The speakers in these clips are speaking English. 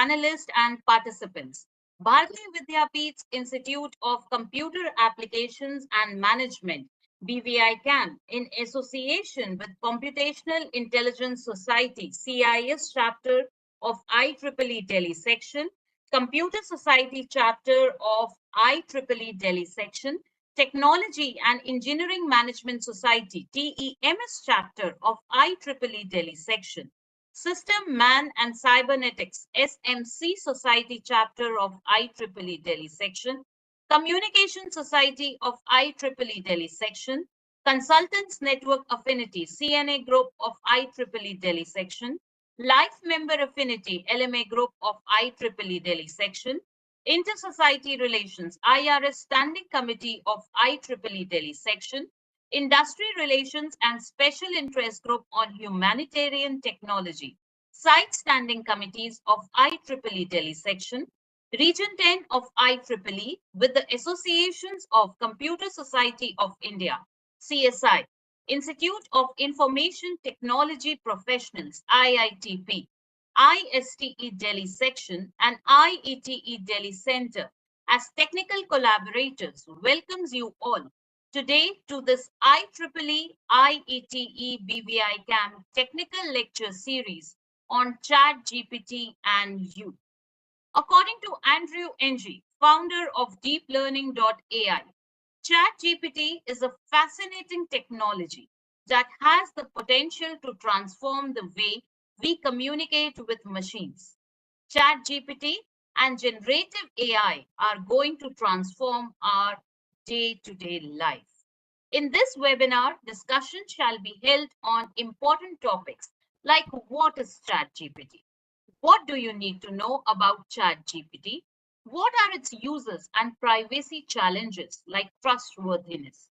panelists and participants. Bharati Vidyapeeth's Institute of Computer Applications and Management, BVICAM, in association with Computational Intelligence Society, CIS chapter of IEEE Delhi section, Computer Society chapter of IEEE Delhi section, Technology and Engineering Management Society, TEMS chapter of IEEE Delhi section, System, Man and Cybernetics, SMC Society chapter of IEEE Delhi section, Communication Society of IEEE Delhi section, Consultants Network Affinity, CNA Group of IEEE Delhi section, Life Member Affinity, LMA Group of IEEE Delhi section, Inter-Society Relations, IRS Standing Committee of IEEE Delhi section, Industry Relations and Special Interest Group on Humanitarian Technology, Site Standing Committees of IEEE Delhi section, Region 10 of IEEE with the Associations of Computer Society of India, CSI, Institute of Information Technology Professionals, IITP, ISTE Delhi section, and IETE Delhi Center as technical collaborators welcomes you all today to this IEEE IETE BVICAM technical lecture series on ChatGPT and you. According to Andrew Ng, founder of deeplearning.ai, ChatGPT is a fascinating technology that has the potential to transform the way we communicate with machines. ChatGPT and generative AI are going to transform our day-to-day life. In this webinar, discussion shall be held on important topics like what is ChatGPT? What do you need to know about ChatGPT? What are its uses and privacy challenges like trustworthiness?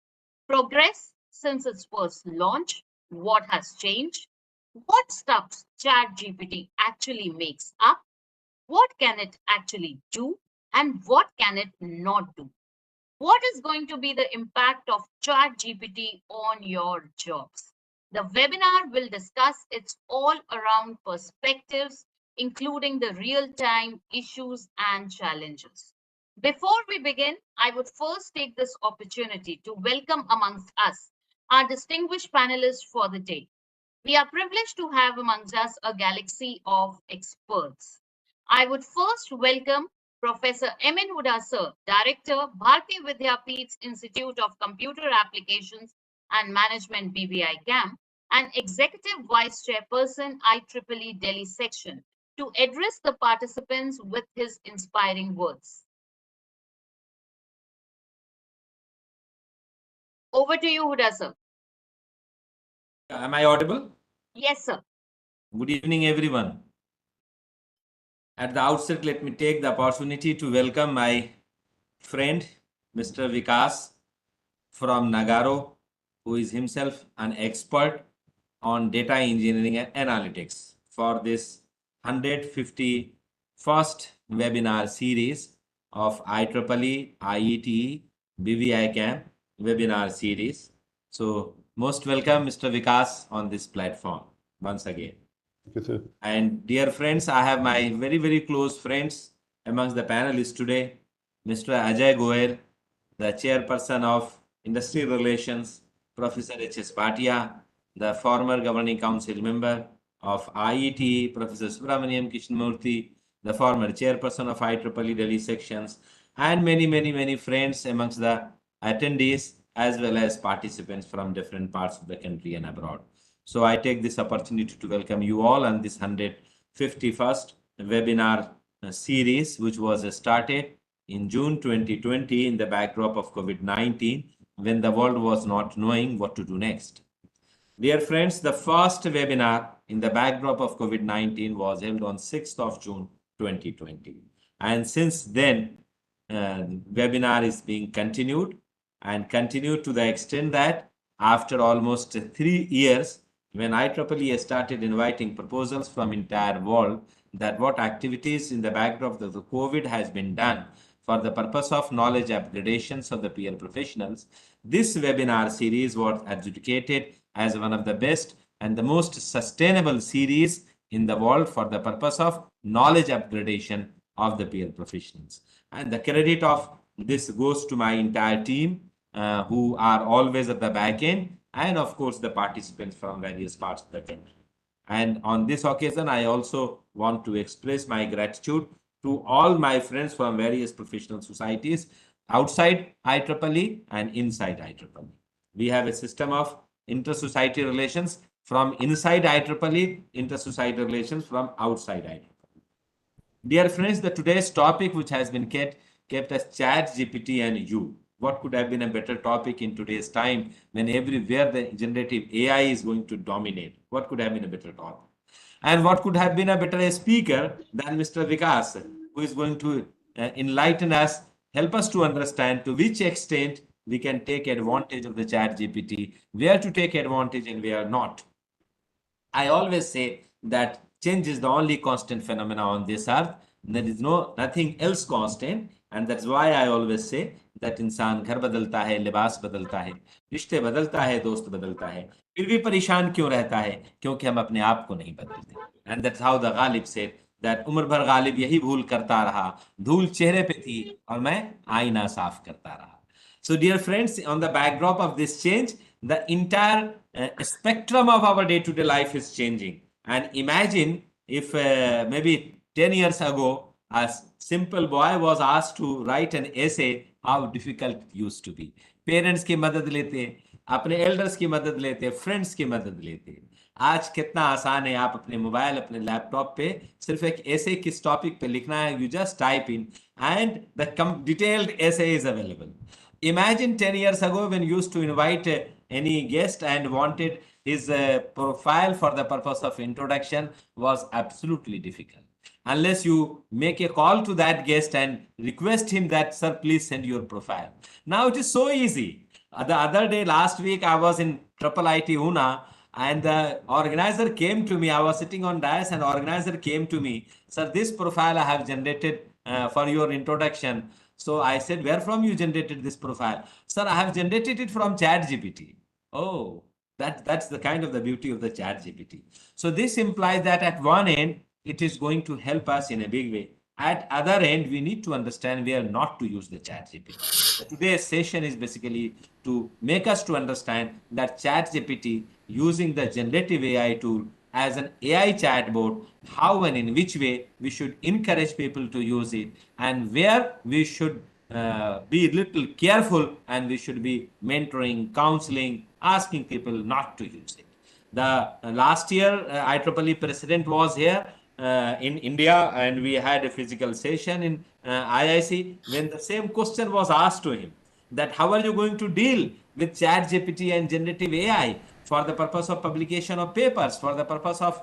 Progress since its first launch? What has changed? What stuff ChatGPT actually makes up? What can it actually do? And what can it not do? What is going to be the impact of ChatGPT on your jobs? The webinar will discuss its all-around perspectives, including the real-time issues and challenges. Before we begin, I would first take this opportunity to welcome amongst us our distinguished panelists for the day. We are privileged to have amongst us a galaxy of experts. I would first welcome Professor M.N. Huda Sir, Director, Bharati Vidyapeeth's Institute of Computer Applications and Management BVICAM, and Executive Vice Chairperson IEEE Delhi Section, to address the participants with his inspiring words. Over to you, Huda Sir. Am I audible? Yes, sir. Good evening, everyone. At the outset, let me take the opportunity to welcome my friend, Mr. Vikas from Nagaro, who is himself an expert on data engineering and analytics for this 151st webinar series of IEEE, IETE, BVICAM webinar series. So most welcome, Mr. Vikas, on this platform once again. And dear friends, I have my very, very close friends amongst the panelists today, Mr. Ajay Goel, the chairperson of Industry Relations, Professor H.S. Bhatia, the former governing council member of IET, Professor Subramaniam Krishnamurthy, the former chairperson of IEEE Delhi sections, and many, many, many friends amongst the attendees as well as participants from different parts of the country and abroad. So I take this opportunity to welcome you all on this 151st webinar series, which was started in June 2020 in the backdrop of COVID-19, when the world was not knowing what to do next. Dear friends, the first webinar in the backdrop of COVID-19 was held on 6th of June 2020. And since then, webinar is being continued and continued to the extent that after almost 3 years, when IEEE started inviting proposals from entire world that what activities in the backdrop of the COVID has been done for the purpose of knowledge upgradations of the peer professionals, this webinar series was adjudicated as one of the best and the most sustainable series in the world for the purpose of knowledge upgradation of the peer professionals. And the credit of this goes to my entire team, who are always at the back end, and of course the participants from various parts of the country. And on this occasion, I also want to express my gratitude to all my friends from various professional societies outside IEEE and inside IEEE. We have a system of inter-society relations from inside IEEE, inter-society relations from outside IEEE. Dear friends, the today's topic, which has been kept as ChatGPT and you. What could have been a better topic in today's time when everywhere the generative AI is going to dominate? What could have been a better topic? And what could have been a better speaker than Mr. Vikas, who is going to enlighten us, help us to understand to which extent we can take advantage of the ChatGPT, where to take advantage and where not. I always say that change is the only constant phenomena on this earth. There is nothing else constant, and that's why I always say that इंसान घर बदलता है, लिबास बदलता है, रिश्ते बदलता है, दोस्त बदलता है, फिर भी परेशान क्यों रहता है? क्योंकि हम अपने आप को नहीं बदलते. And that's how the Ghalib said that उम्र भर गालिब यही भूल करता रहा, धूल चेहरे पे थी और मैं आईना साफ करता रहा. So, dear friends, on the backdrop of this change, the entire spectrum of our day-to-day life is changing. And imagine if maybe 10 years ago, a simple boy was asked to write an essay, how difficult it used to be. Parents की मदद लेते, अपने elders की मदद लेते, friends की मदद लेते. आज कितना आसान है, आप अपने मोबाइल, अपने लैपटॉप पे सिर्फ एक ऐसे किस टॉपिक पे लिखना है, you just type in and the detailed essay is available. Imagine 10 years ago when you used to invite any guest and wanted his profile for the purpose of introduction was absolutely difficult. Unless you make a call to that guest and request him that, sir, please send your profile. Now it is so easy. The other day, last week, I was in Triple IT Una and the organizer came to me. I was sitting on dais and organizer came to me. Sir, this profile I have generated for your introduction. So I said, where from you generated this profile? Sir, I have generated it from ChatGPT. Oh, that's the kind of the beauty of the ChatGPT. So this implies that at one end, it is going to help us in a big way. At other end, we need to understand where not to use the ChatGPT. Today's session is basically to make us to understand that ChatGPT using the generative AI tool as an AI chatbot, how and in which way we should encourage people to use it, and where we should be a little careful and we should be mentoring, counseling, asking people not to use it. The last year, IEEE president was here in India, and we had a physical session in IIC when the same question was asked to him, that how are you going to deal with ChatGPT and generative AI for the purpose of publication of papers, for the purpose of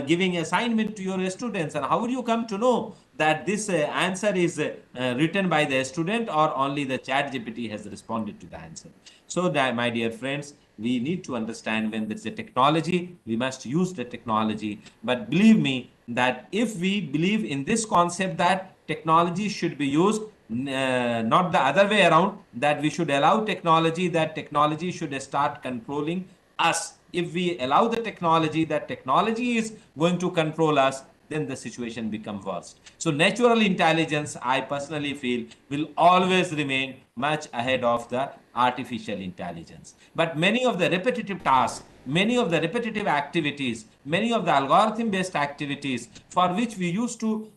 giving assignment to your students, and how will you come to know that this answer is written by the student or only the ChatGPT has responded to the answer. So that, my dear friends, we need to understand when there's a technology, we must use the technology. But believe me that if we believe in this concept that technology should be used, not the other way around, that we should allow technology, that technology should start controlling us. If we allow the technology, that technology is going to control us, then the situation becomes worse. So natural intelligence, I personally feel, will always remain much ahead of the artificial intelligence. But many of the repetitive tasks, many of the repetitive activities, many of the algorithm based activities for which we used to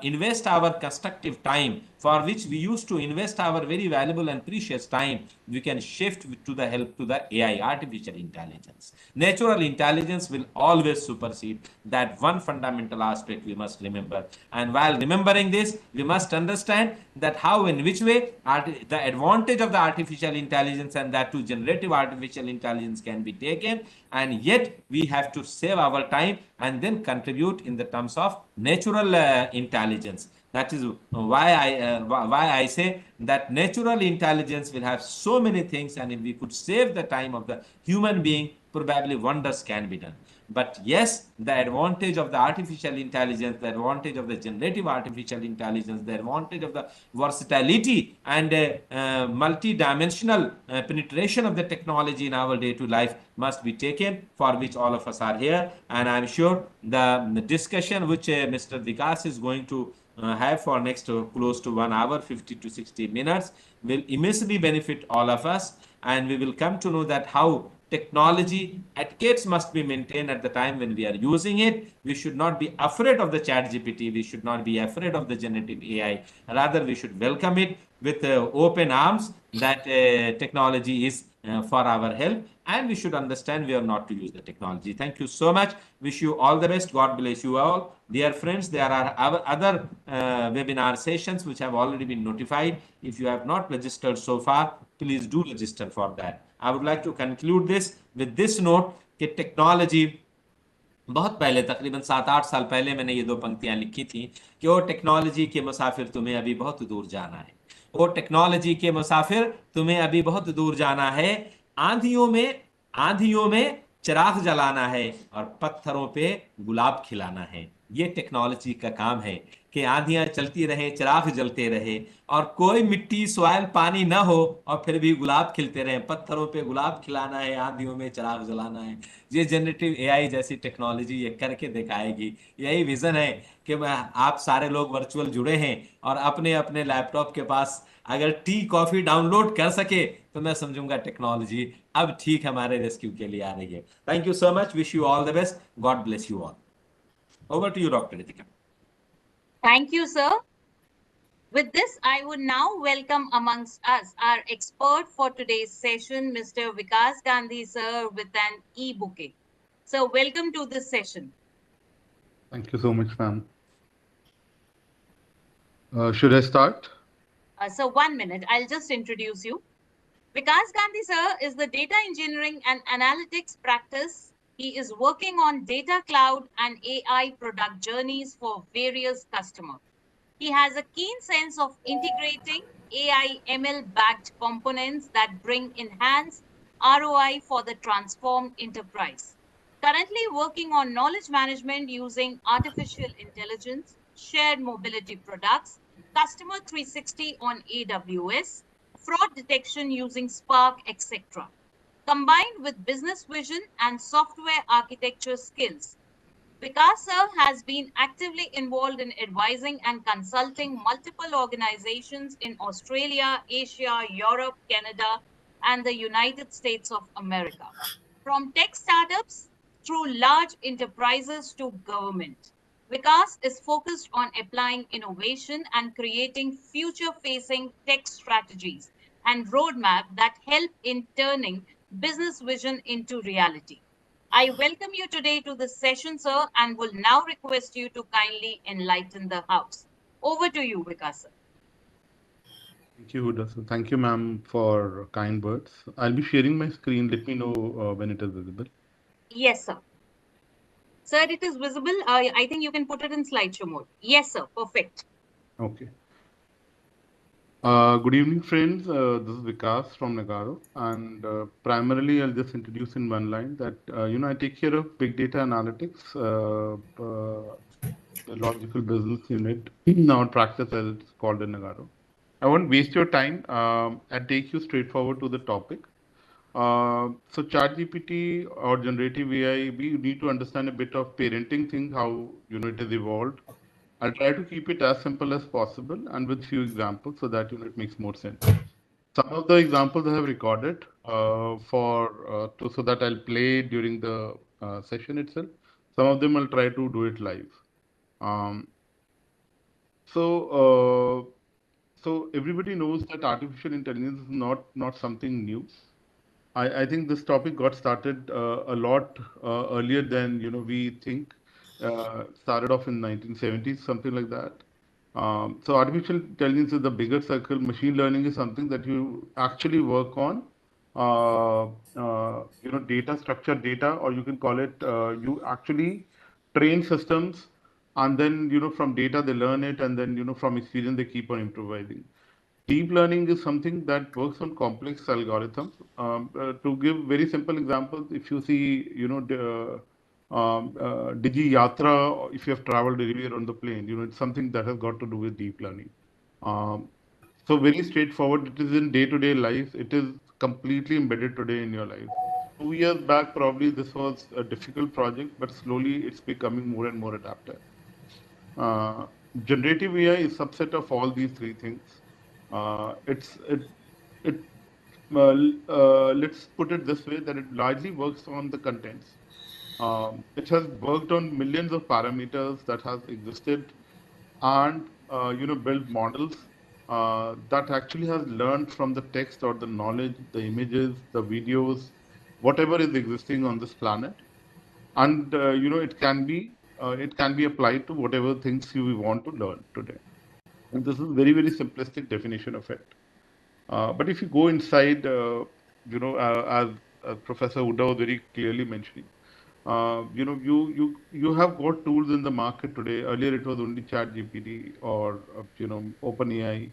invest our constructive time, for which we used to invest our very valuable and precious time, we can shift to the help to the AI, artificial intelligence. Natural intelligence will always supersede. That one fundamental aspect we must remember. And while remembering this, we must understand that how in which way the advantage of the artificial intelligence, and that to generative artificial intelligence, can be taken, and yet we have to save our time and then contribute in the terms of natural intelligence. That is why I say that natural intelligence will have so many things, and if we could save the time of the human being, probably wonders can be done. But yes, the advantage of the artificial intelligence, the advantage of the generative artificial intelligence, the advantage of the versatility and multi-dimensional penetration of the technology in our day-to life must be taken, for which all of us are here. And I'm sure the discussion which Mr. Vikas is going to have for next close to 1 hour 50 to 60 minutes will immensely benefit all of us, and we will come to know that how technology etiquettes must be maintained at the time when we are using it. We should not be afraid of the chat gpt, we should not be afraid of the generative ai, rather we should welcome it with open arms, that technology is for our help, and we should understand we are not to use the technology. Thank you so much. Wish you all the best. God bless you all. Dear friends, there are our other webinar sessions which have already been notified. If you have not registered so far, please do register for that. I would like to conclude this with this note कि technology बहुत पहले, तकरीबन 7-8 साल पहले मैंने ये दो पंक्तियां लिखी थी कि ओ टेक्नोलॉजी के मुसाफिर तुम्हें अभी बहुत दूर जाना है, ओ टेक्नोलॉजी के मुसाफिर तुम्हें अभी बहुत दूर जाना है, आंधियों में आंधियों में चिराग जलाना है और पत्थरों पे गुलाब खिलाना है। ये टेक्नोलॉजी का काम है कि आंधियां चलती रहे, चिराग जलते रहे, और कोई मिट्टी सॉइल पानी ना हो और फिर भी गुलाब खिलते रहे। पत्थरों पे गुलाब खिलाना है, आंधियों में चिराग जलाना है। ये जनरेटिव एआई जैसी टेक्नोलॉजी ये करके दिखाएगी। यही विजन है कि आप सारे लोग वर्चुअल जुड़े हैं और अपने अपने लैपटॉप के पास अगर टी कॉफी डाउनलोड कर सके तो मैं समझूंगा टेक्नोलॉजी अब ठीक हमारे रेस्क्यू के लिए आ रही है। Thank you so much, wish you all the best, God bless you all. Over to you doctor Ritika. Thank you, sir. With this, I would now welcome amongst us our expert for today's session, Mr. Vikas Gandhi, sir, with an e-booking. So, welcome to this session. Thank you so much, ma'am. Should I start? So, 1 minute, I'll just introduce you. Vikas Gandhi, sir, is the data engineering and analytics practice. He is working on data cloud and AI product journeys for various customers. He has a keen sense of integrating AI ML backed components that bring enhanced ROI for the transformed enterprise. Currently working on knowledge management using artificial intelligence, shared mobility products, customer 360 on AWS, fraud detection using Spark, etc. Combined with business vision and software architecture skills, Vikas sir has been actively involved in advising and consulting multiple organizations in Australia, Asia, Europe, Canada, and the United States of America. From tech startups through large enterprises to government, Vikas is focused on applying innovation and creating future-facing tech strategies and roadmap that help in turning business vision into reality. I welcome you today to this session, sir, and will now request you to kindly enlighten the house. Over to you, Vikas, sir. Thank you, Huda. So thank you, ma'am, for kind words. I'll be sharing my screen. Let me know when it is visible. Yes, sir. Sir, it is visible. I think you can put it in slideshow mode. Yes, sir. Perfect. Okay. Good evening, friends. This is Vikas from Nagaro, and primarily I'll just introduce in one line that I take care of big data analytics, the logical business unit, now practice as it's called in Nagaro. I won't waste your time. I'll take you straight forward to the topic. So ChatGPT or generative AI, we need to understand a bit of parenting thing, how it has evolved. I'll try to keep it as simple as possible and with few examples so that it makes more sense. Some of the examples I have recorded so that I'll play during the session itself. Some of them I'll try to do it live. Um, so so everybody knows that artificial intelligence is not something new. I think this topic got started a lot earlier than we think. Started off in 1970s, something like that. So artificial intelligence is the bigger circle. Machine learning is something that you actually work on. Data, structured data, or you can call it you actually train systems, and then from data they learn it, and then from experience they keep on improvising. Deep learning is something that works on complex algorithms. To give very simple examples, if you see, Digi Yatra, if you have traveled anywhere on the plane, it's something that has got to do with deep learning. Um, so very straightforward. It is in day-to-day life. It is completely embedded today in your life. 2 years back, probably this was a difficult project, but slowly it's becoming more and more adaptive. Uh, Generative AI is subset of all these three things. It let's put it this way, that it largely works on the contents. It has worked on millions of parameters that has existed, and build models that actually has learned from the text or the knowledge, the images, the videos, whatever is existing on this planet, and it can be applied to whatever things you want to learn today. And this is very simplistic definition of it. But if you go inside, as Professor Huda was very clearly mentioning, you have got tools in the market today. Earlier, it was only ChatGPT or OpenAI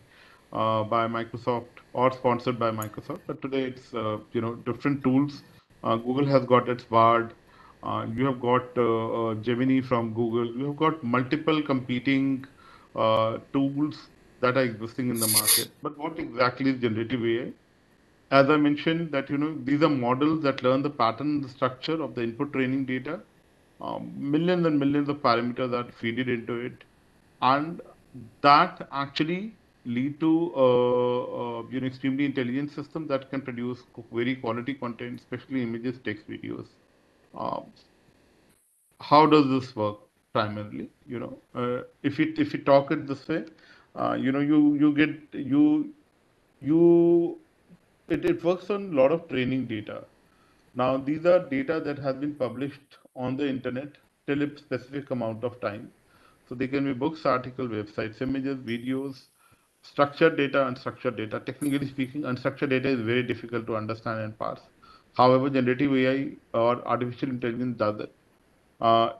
by Microsoft or sponsored by Microsoft. But today, it's different tools. Google has got its Bard. You have got Gemini from Google. You have got multiple competing tools that are existing in the market. But what exactly is generative AI? As I mentioned, that these are models that learn the pattern, the structure of the input training data. Millions and millions of parameters are fed into it, and that actually lead to extremely intelligent system that can produce very quality content, especially images, text, videos. Um, how does this work primarily? If you talk it this way, you get you it works on a lot of training data. Now, these are data that has been published on the internet till a specific amount of time. So they can be books, articles, websites, images, videos, structured data, unstructured data. Technically speaking, unstructured data is very difficult to understand and parse. However, generative AI or artificial intelligence does it.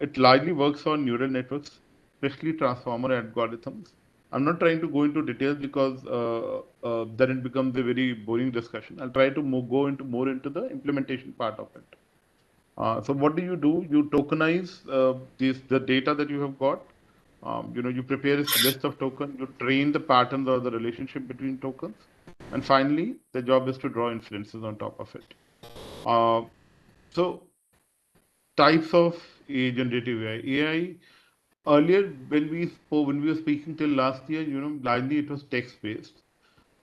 It largely works on neural networks, especially transformer algorithms. I'm not trying to go into details because then it becomes a very boring discussion. I'll try to go into more into the implementation part of it. So what do? You tokenize the data that you have got. You prepare a list of tokens. You train the patterns or the relationship between tokens, and finally, the job is to draw inferences on top of it. Uh, so types of generative AI. Earlier, when we were speaking till last year, largely it was text based.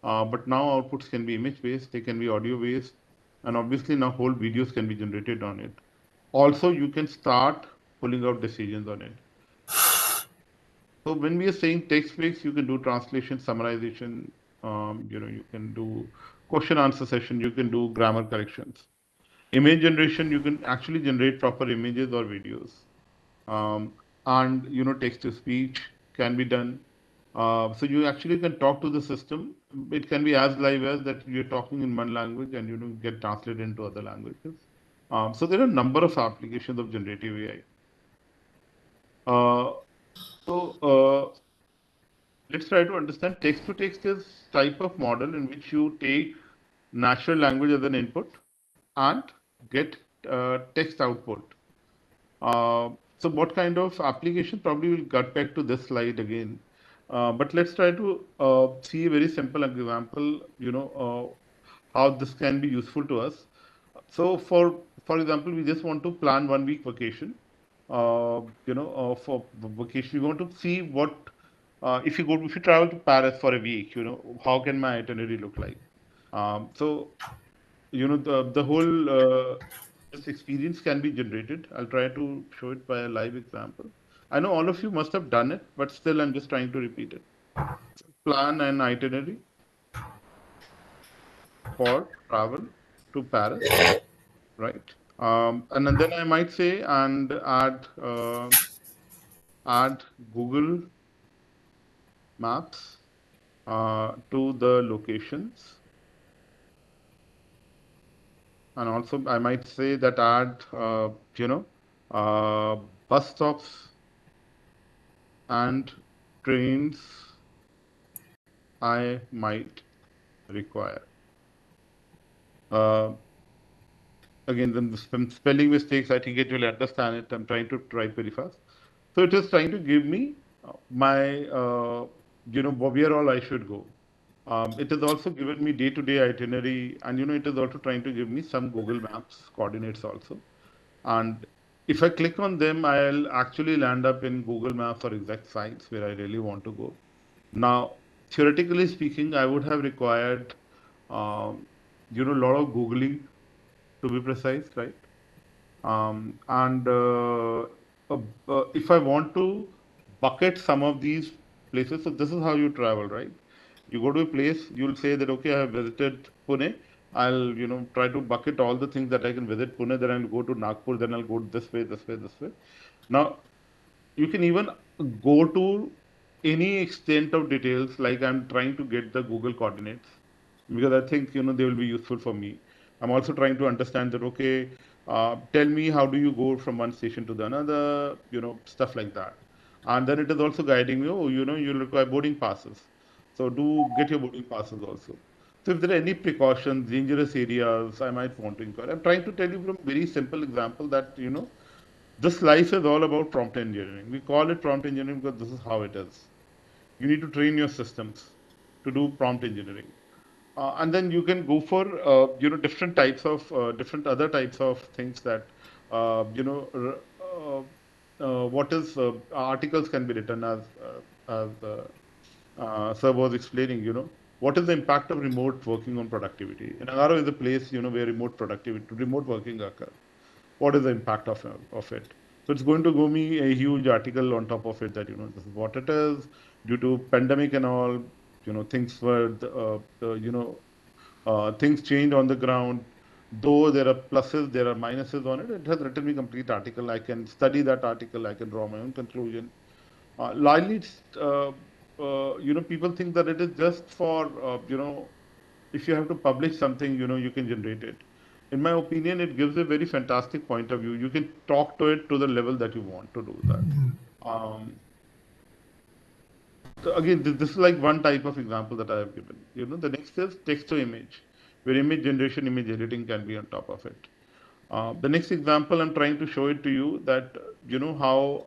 But now outputs can be image based, they can be audio based, and obviously now whole videos can be generated on it. Also, you can start pulling out decisions on it. So when we are saying text based, you can do translation, summarization. You can do question answer session. You can do grammar corrections. Image generation, you can actually generate proper images or videos. um, and text to speech can be done. So you actually can talk to the system. It can be as live as that you're talking in one language and get translated into other languages. So there are a number of applications of generative AI. Uh, so let's try to understand. Text to text is type of model in which you take natural language as an input and get text output. Uh, so what kind of application? Probably we'll get back to this slide again. But let's try to see a very simple example, how this can be useful to us. So for example, we just want to plan 1 week vacation. For vacation, we want to see what if you travel to Paris for a week, how can my itinerary look like? So the whole this experience can be generated. I'll try to show it by a live example. I know all of you must have done it, but still I'm just trying to repeat it. Plan an itinerary for travel to Paris, right? And then I might say and add Google Maps to the locations, and also I might say that add uh, bus stops and trains I might require. Uh, again, then some spelling mistakes, I think it will understand it. I'm trying to type very fast. So it is trying to give me my, where all I should go. It has also given me day-to-day itinerary, and it is also trying to give me some Google Maps coordinates also. And if I click on them, I'll actually land up in Google Maps or exact sites where I really want to go. Now, theoretically speaking, I would have required, a lot of Googling to be precise, right? And if I want to bucket some of these places, so this is how you travel, right? You go to a place, you'll say that, okay, I have visited Pune. I'll, try to bucket all the things that I can visit Pune, then I'll go to Nagpur, then I'll go this way, this way, this way. Now, you can even go to any extent of details, like I'm trying to get the Google coordinates because I think they will be useful for me. I'm also trying to understand that, okay, tell me how do you go from one station to the another, stuff like that. And then it is also guiding me, oh, you require boarding passes, so do get your boarding passes also. So if there are any precautions, dangerous areas I might want to inquire, I'm trying to tell you from very simple example that this life is all about prompt engineering. We call it prompt engineering because this is how it is. You need to train your systems to do prompt engineering. And then you can go for different types of different other types of things that what is articles can be written as sir was explaining. What is the impact of remote working on productivity? And Agaro is a place where remote working occurs. What is the impact of it? So it's going to give me a huge article on top of it that this is what it is due to pandemic and all. Things were things changed on the ground. Though there are pluses, there are minuses on it. It has written me complete article. I can study that article. I can draw my own conclusion. Largely, people think that it is just for if you have to publish something, you can generate it. In my opinion, it gives a very fantastic point of view. You can talk to it to the level that you want to do that. Um, so again, this is like one type of example that I have given. The next is text to image, where image generation, image editing can be on top of it. The next example, I'm trying to show it to you that, how,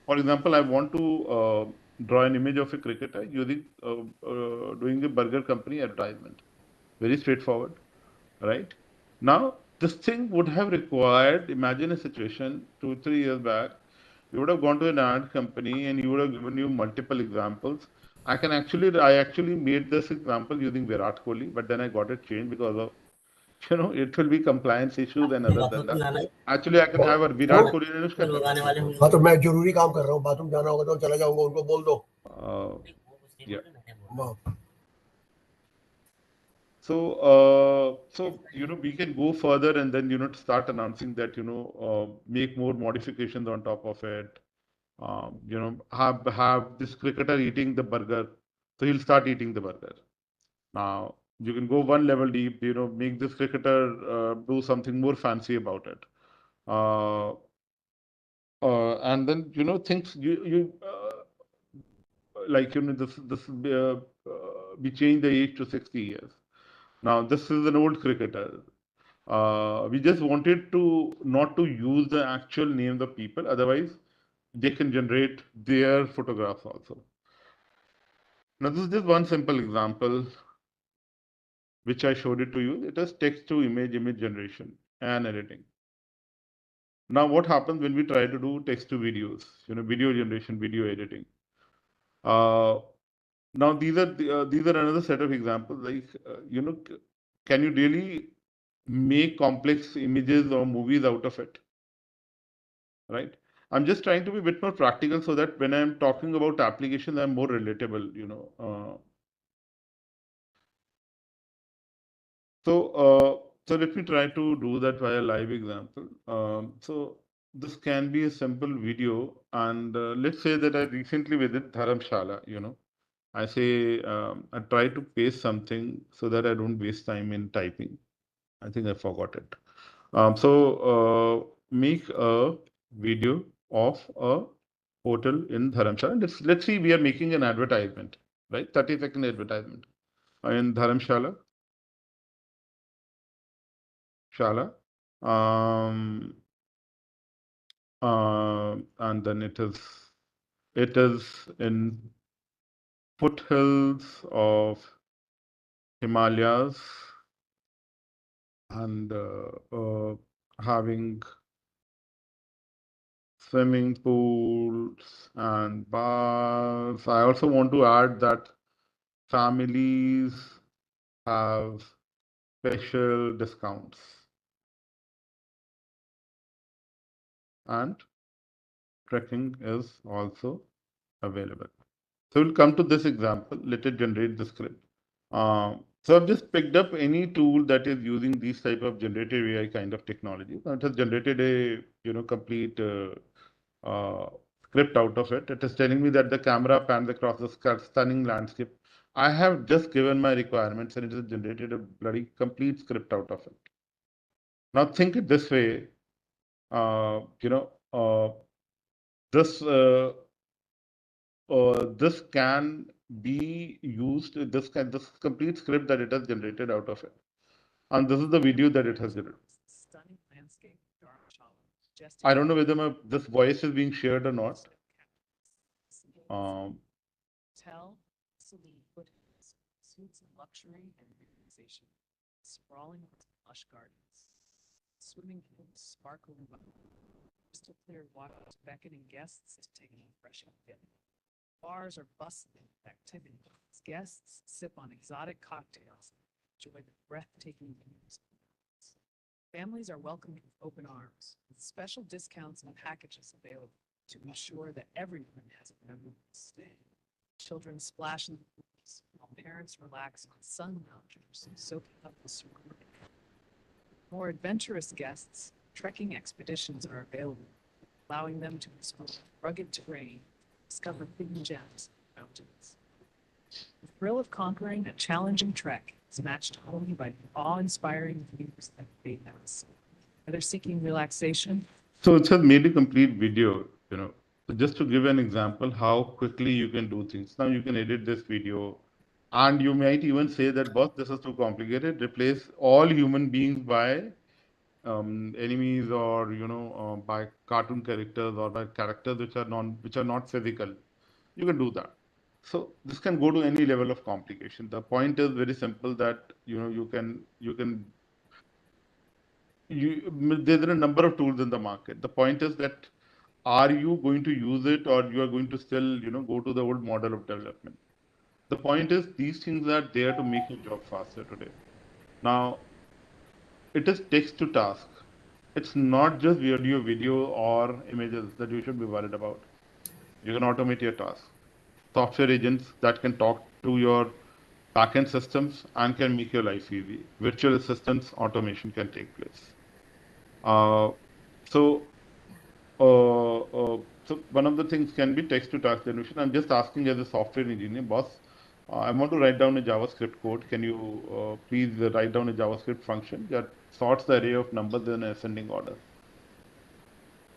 for example, I want to draw an image of a cricketer using, doing a burger company advertisement. Very straightforward, right? Now, this thing would have required, imagine a situation 2, 3 years back, you would have gone to an ad company and you would have given you multiple examples. I actually made this example using Virat Kohli, but then I got it changed because of, it will be compliance issues and other than that. Actually, I can have a Virat Kohli and Anushka Sharma photo. हाँ तो मैं जरूरी काम कर रहा हूँ bathroom जाना होगा तो चला जाऊंगा उनको बोल दो Uh, yeah. वाह। So we can go further and then start announcing that make more modifications on top of it. Have this cricketer eating the burger, so he'll start eating the burger. Now you can go one level deep. Make this cricketer do something more fancy about it. And then things you like this we change the age to 60 years. Now this is an old cricketer. We just wanted to not to use the actual names of people, otherwise they can generate their photographs also. Now this is just one simple example which I showed it to you. It is text to image generation and editing. Now what happens when we try to do text to videos, video generation, video editing? Now these are another set of examples. Like can you really make complex images or movies out of it? Right? I'm just trying to be a bit more practical so that when I'm talking about applications, I'm more relatable. So let me try to do that via live example. So this can be a simple video, and let's say that I recently visited Dharamshala. I say I try to paste something so that I don't waste time in typing. I think I forgot it. Make a video of a hotel in Dharamshala. Let's see, we are making an advertisement, right? 30-second advertisement in Dharamshala. Shala. Um, and then it is in foothills of Himalayas and having swimming pools and bars. I also want to add that families have special discounts and trekking is also available. So we'll come to this example. Let it generate the script. So I've just picked up any tool that is using these type of generative AI kind of technology. It has generated a complete uh, script out of it. It is telling me that the camera pans across the stunning landscape. I have just given my requirements and it has generated a bloody complete script out of it. Now think it this way, uh, you know, uh, this this can be used. This complete script that it has generated out of it, and this is the video that it has generated. Stunning landscape, majestic I don't know whether this voice is being shared or not. Um, hotel, saloon foothills, suites of luxury and relaxation, sprawling lush gardens, swimming pools sparkling by crystal clear waters beckoning guests to take a refreshing dip. Bars are bustling with activity as guests sip on exotic cocktails, enjoy the breathtaking views. Families are welcomed with open arms, with special discounts and packages available to ensure that everyone has a memorable stay. Children splash in the pools, while parents relax on sun loungers, soaking up the serenity. More adventurous guests, trekking expeditions are available, allowing them to explore rugged terrain, discover hidden gems and mountains. The thrill of conquering a challenging trek is matched only by the awe-inspiring views that await us. Whether seeking relaxation, so it has made a complete video. So just to give an example, how quickly you can do things. Now you can edit this video, and you might even say that, boss, this is too complicated. Replace all human beings by enemies, or by cartoon characters, or by characters which are not physical. You can do that. So this can go to any level of complication. The point is very simple, that there are a number of tools in the market. The point is that, are you going to use it, or you are going to still go to the old model of development? The point is, these things are there to make your job faster today. Now, it is text to task. It's not just audio, video, or images that you should be worried about. You can automate your tasks. Software agents that can talk to your backend systems and can make your life easy. Virtual assistants automation can take place. Uh, so, so one of the things can be text to task generation. I'm just asking as a software engineer, boss, I want to write down a JavaScript code. Can you please write down a JavaScript function that sorts the array of numbers in ascending order?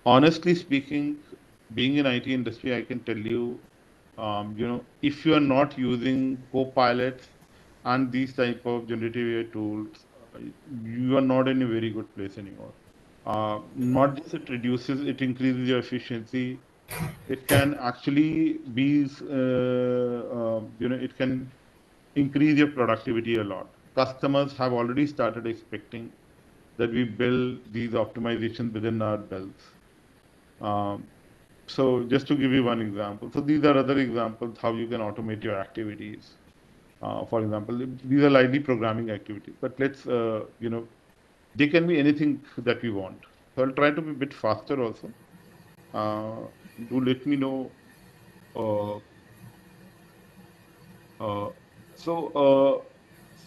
Honestly speaking, being in IT industry, I can tell you, if you are not using Copilots and these type of generative AI tools, you are not in a very good place anymore. Not just it increases your efficiency. It can actually be, it can increase your productivity a lot. Customers have already started expecting that we build these optimizations within our bells. So just to give you one example, so these are other examples how you can automate your activities. For example, these are lightly programming activities, but they can be anything that we want. So I'll try to be a bit faster also. Do let me know. Uh, uh, so,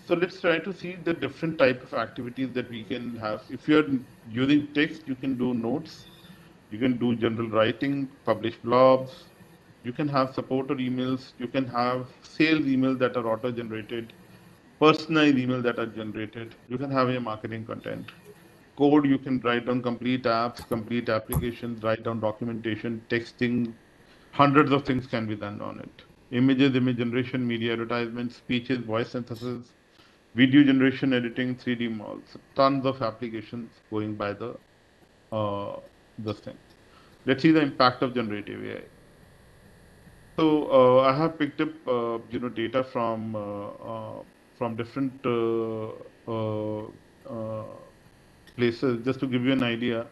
so let's try to see the different type of activities that we can have. If you're using text, you can do notes. You can do general writing, publish blogs. You can have supporter emails. You can have sales emails that are auto-generated, personalized emails that are generated. You can have your marketing content. Code, you can write down complete apps, complete applications, write down documentation, texting. Hundreds of things can be done on it. Images, image generation, media advertisements, speeches, voice synthesis, video generation, editing, 3D models, tons of applications going by the this thing. Let's see the impact of generative AI. So I have picked up data from different places. Just to give you an idea,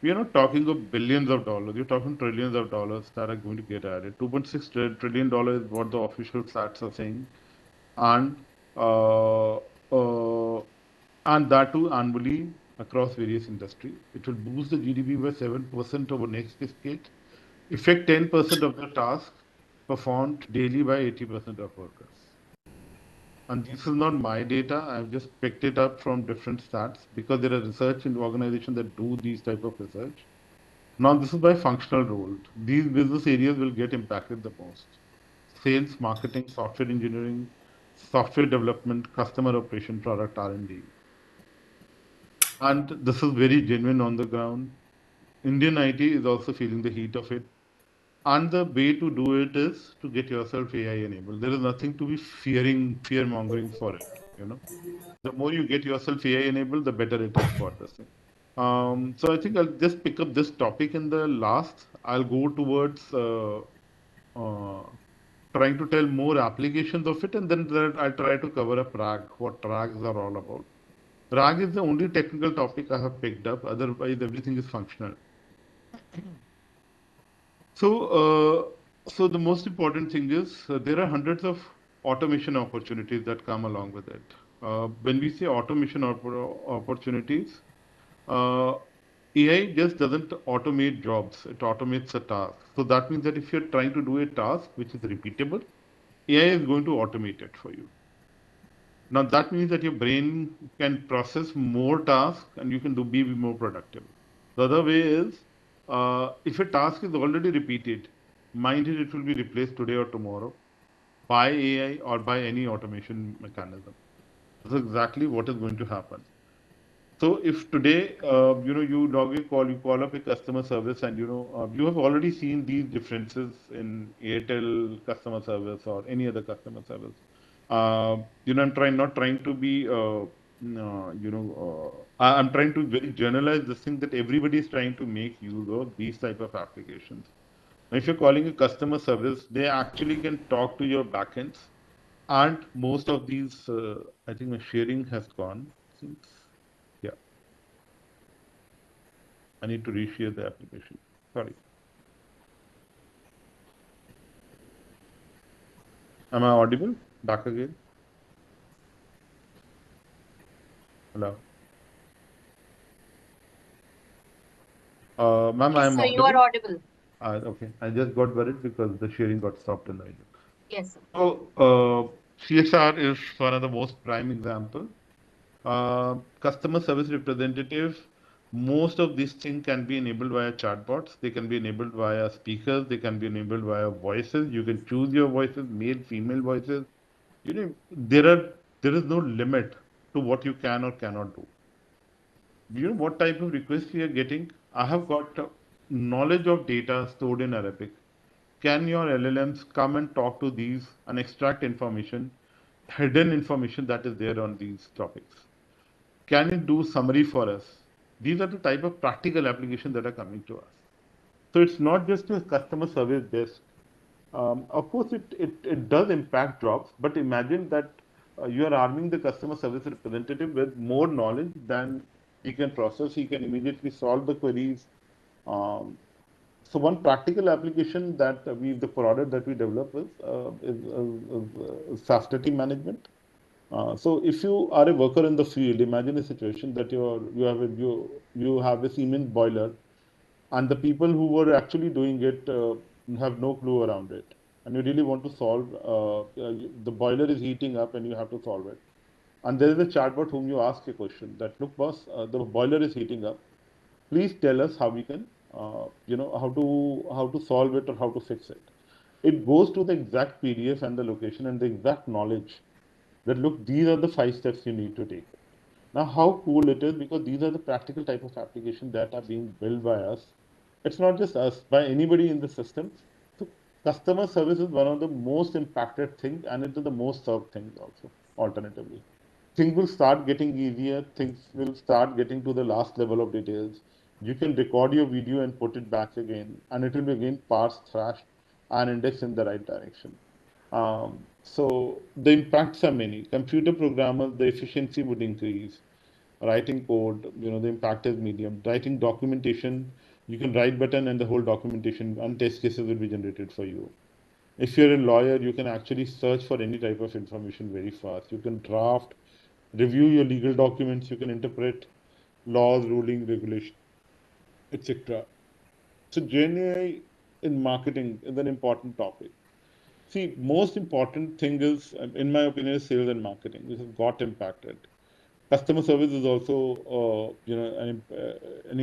we are not talking of billions of dollars. You're talking trillions of dollars that are going to get added. $2.6 trillion is what the official stats are saying, and uh, uh, that too annually across various industries. It will boost the GDP by 7% over next decade, affect 10% of the tasks performed daily by 80% of workers. And this is not my data. I've just picked it up from different stats because there are research in organizations that do these type of research. Now, this is by functional roles. These business areas will get impacted the most. Sales, marketing, software engineering, software development, customer operation, product R&D. And this is very genuine on the ground. Indian IT is also feeling the heat of it. And the way to do it is to get yourself AI enabled. There is nothing to be fear mongering for it. The more you get yourself AI enabled, the better it is for this thing. So I think I'll just pick up this topic in the last. I'll go towards uh, trying to tell more applications of it, and then I'll try to cover up RAG, what RAGs are all about. RAG is the only technical topic I have picked up. Otherwise, everything is functional. So the most important thing is there are hundreds of automation opportunities that come along with it. When we say automation opportunities, uh, AI just doesn't automate jobs, it automates a task. So that means that if you're trying to do a task which is repeatable, AI is going to automate it for you. Now that means that your brain can process more tasks and you can be more productive. The other way is if a task is already repeated, mind it will be replaced today or tomorrow by AI or by any automation mechanism. This is exactly what is going to happen. So if today, you log a call, you call up a customer service, and you have already seen these differences in Airtel customer service or any other customer service. I'm not trying to be, I'm trying to very generalize this thing that everybody is trying to make use of these type of applications. Now, if you're calling a customer service, they actually can talk to your backends, and most of these, I think my sharing has gone. Since, yeah. I need to reshare the application. Sorry. Am I audible? Back again? Hello. Ma'am, I Yes, am sir, you are audible. audible. Okay. I just got worried because the sharing got stopped in the middle. Yes, sir. So, CSR is one of the most prime example. Customer service representative, most of these things can be enabled via chatbots. They can be enabled via speakers. They can be enabled via voices. You can choose your voices, male, female voices. There is no limit to what you can or cannot do. What type of requests we are getting? I have got knowledge of data stored in Arabic. Can your LLMs come and talk to these and extract information, hidden information that is there on these topics? Can it do summary for us? These are the type of practical applications that are coming to us. So it's not just a customer service desk. Of course, it does impact jobs, but imagine that you are arming the customer service representative with more knowledge than he can process. He can immediately solve the queries. Um, so one practical application that the product that we develop is safety management. So if you are a worker in the field, imagine a situation that you have a Siemens boiler, and the people who were actually doing it have no clue around it, and you really want to solve the boiler is heating up and you have to solve it, and there is a chatbot whom you ask a question that, look boss, the boiler is heating up, please tell us how we can how to solve it or how to fix it. It goes to the exact PDF and the location and the exact knowledge that, look, these are the 5 steps you need to take. Now, how cool it is, because these are the practical type of applications that are being built by us. It's not just us, by anybody in the system. So customer service is one of the most impacted things, and it is the most served things also, alternatively. things will start getting easier. Things will start getting to the last level of details. You can record your video and put it back again, and it will be again parsed, thrashed, and indexed in the right direction. So the impacts are many. Computer programmers, the efficiency would increase. Writing code, the impact is medium. Writing documentation, you can write button and the whole documentation and test cases will be generated for you. If you're a lawyer, you can actually search for any type of information very fast. You can draft, review your legal documents, you can interpret laws, ruling, regulation, etc. So GenAI in marketing is an important topic. See, most important thing is, in my opinion, is sales and marketing. This has got impacted. Customer service is also, an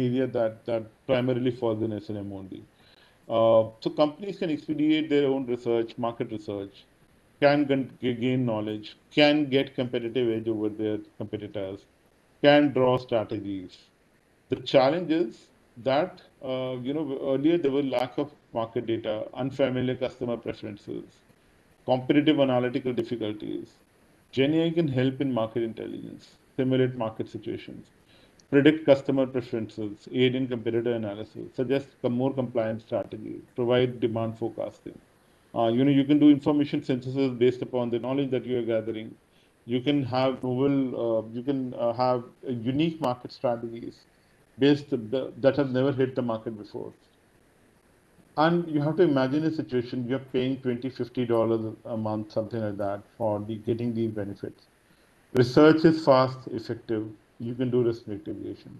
area that primarily falls in S&M only. So companies can expedite their own research, market research, can gain knowledge, can get competitive edge over their competitors, can draw strategies. The challenge is that earlier there were lack of market data, unfamiliar customer preferences, competitive analytical difficulties. GenAI can help in market intelligence, simulate market situations, predict customer preferences, aid in competitor analysis, suggest more compliant strategies, provide demand forecasting. You can do information synthesis based upon the knowledge that you are gathering. You can have have unique market strategies that have never hit the market before. And you have to imagine a situation you're paying $20, $50 a month, something like that, for getting these benefits. Research is fast, effective. You can do risk mitigation.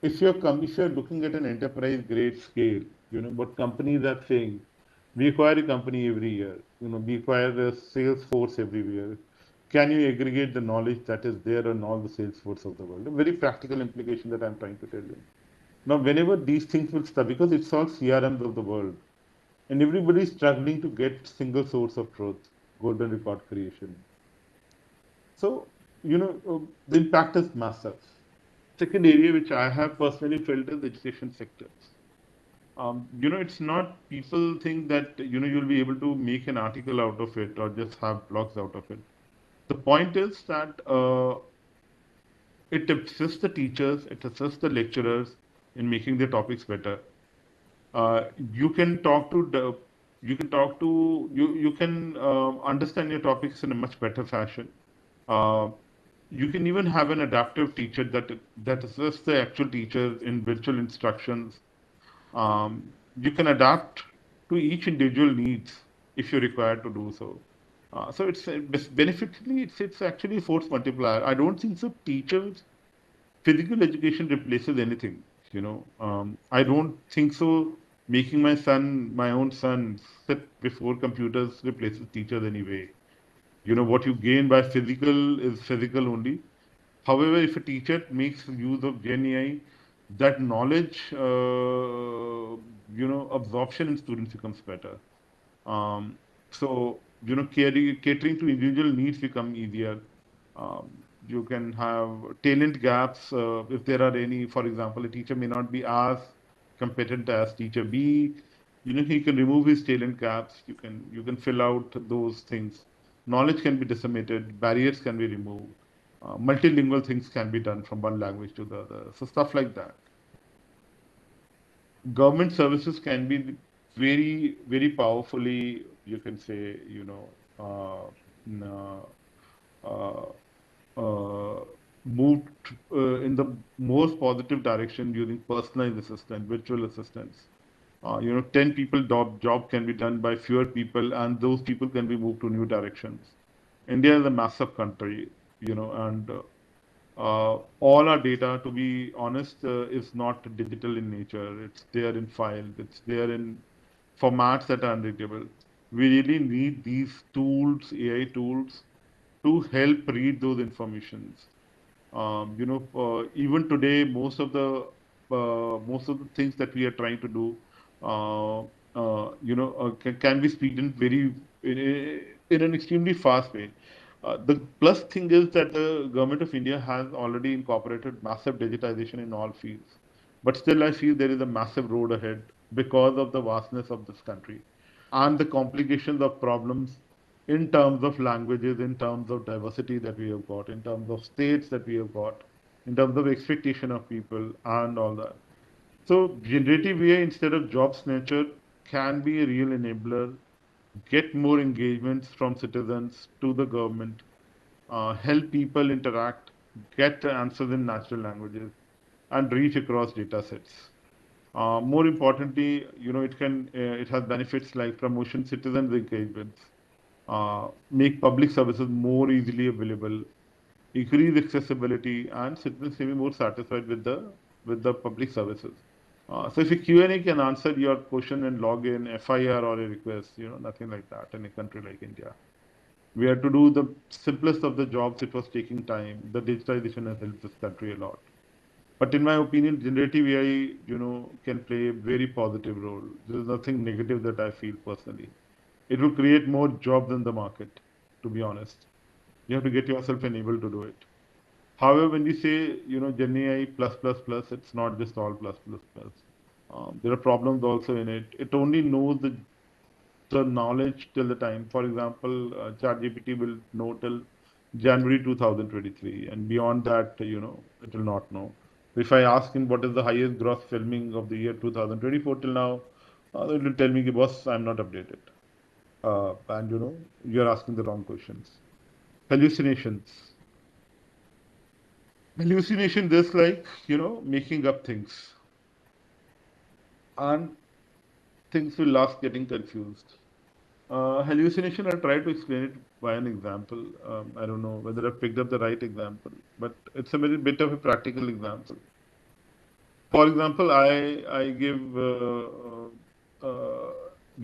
If you're looking at an enterprise grade scale, what companies are saying, we acquire a company every year. We acquire a sales force everywhere. Can you aggregate the knowledge that is there on all the sales force of the world? A very practical implication that I'm trying to tell you. Now, whenever these things will start, because it's all CRMs of the world, and everybody is struggling to get single source of truth, golden record creation. So, the impact is massive. Second area which I have personally felt is the education sector. It's not people think that you'll be able to make an article out of it or just have blogs out of it. The point is that it assists the teachers, it assists the lecturers in making their topics better. Uh, you can talk to the, you can talk to you can understand your topics in a much better fashion. Uh, you can even have an adaptive teacher that assists the actual teacher in virtual instructions. You can adapt to each individual needs if you're required to do so. So it's beneficially it's actually a force multiplier. I don't think so. Teachers physical education replaces anything. I don't think so. Making my own son, sit before computers replaces teachers anyway. What you gain by physical is physical only. However, if a teacher makes use of GenAI, that knowledge, absorption in students becomes better. Um, so, catering to individual needs become easier. Um, you can have talent gaps if there are any. For example, a teacher may not be as competent as teacher B. He can remove his talent gaps. You can fill out those things. Knowledge can be disseminated. Barriers can be removed. Multilingual things can be done from one language to the other. So stuff like that. Government services can be very, very powerfully, you can say, uh, uh, moved in the most positive direction using personalized assistant, virtual assistants. 10 people job can be done by fewer people, and those people can be moved to new directions. India is a massive country, and all our data, to be honest, is not digital in nature. It's there in files. It's there in formats that are unreadable. We really need these tools, AI tools, to help read those informations. Even today, most of the things that we are trying to do, can be speeded in an extremely fast way. The plus thing is that the government of India has already incorporated massive digitization in all fields. But still, I feel there is a massive road ahead because of the vastness of this country and the complications of problems in terms of languages, in terms of diversity that we have got, in terms of states that we have got, in terms of expectation of people and all that. So generative AI instead of job snatcher can be a real enabler, get more engagements from citizens to the government, help people interact, get answers in natural languages, and reach across data sets. More importantly, it has benefits like promotion citizens engagements, make public services more easily available, increase accessibility, and citizens may be more satisfied with the public services. So if a Q&A can answer your question and log in FIR or a request, nothing like that in a country like India. We had to do the simplest of the jobs. It was taking time. The digitization has helped this country a lot. But in my opinion, generative AI, can play a very positive role. There is nothing negative that I feel personally. It will create more jobs in the market, to be honest. You have to get yourself enabled to do it. However, when you say, Gen AI plus plus plus, it's not just all plus plus plus. There are problems also in it. It only knows the knowledge till the time. For example, ChatGPT will know till January 2023, and beyond that, it will not know. If I ask him what is the highest gross filming of the year 2024 till now, it will tell me, boss, I'm not updated. And you're asking the wrong questions. Hallucinations. Hallucination just like, making up things. And things will last getting confused. Hallucination, I'll try to explain it by an example. I don't know whether I've picked up the right example, but it's a very bit of a practical example. For example, I give,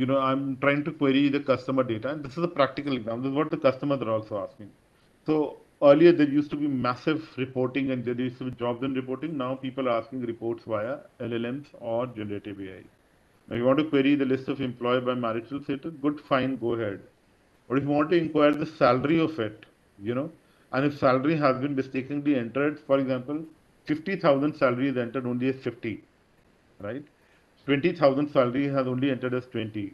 I'm trying to query the customer data, and this is a practical example. This is what the customers are also asking. So earlier there used to be massive reporting and there used to be jobs in reporting. Now people are asking reports via LLMs or generative AI. Now you want to query the list of employee by marital status, good, fine, go ahead. But if you want to inquire the salary of it, and if salary has been mistakenly entered, for example, 50,000 salary is entered only as 50, right? 20,000 salary has only entered as 20.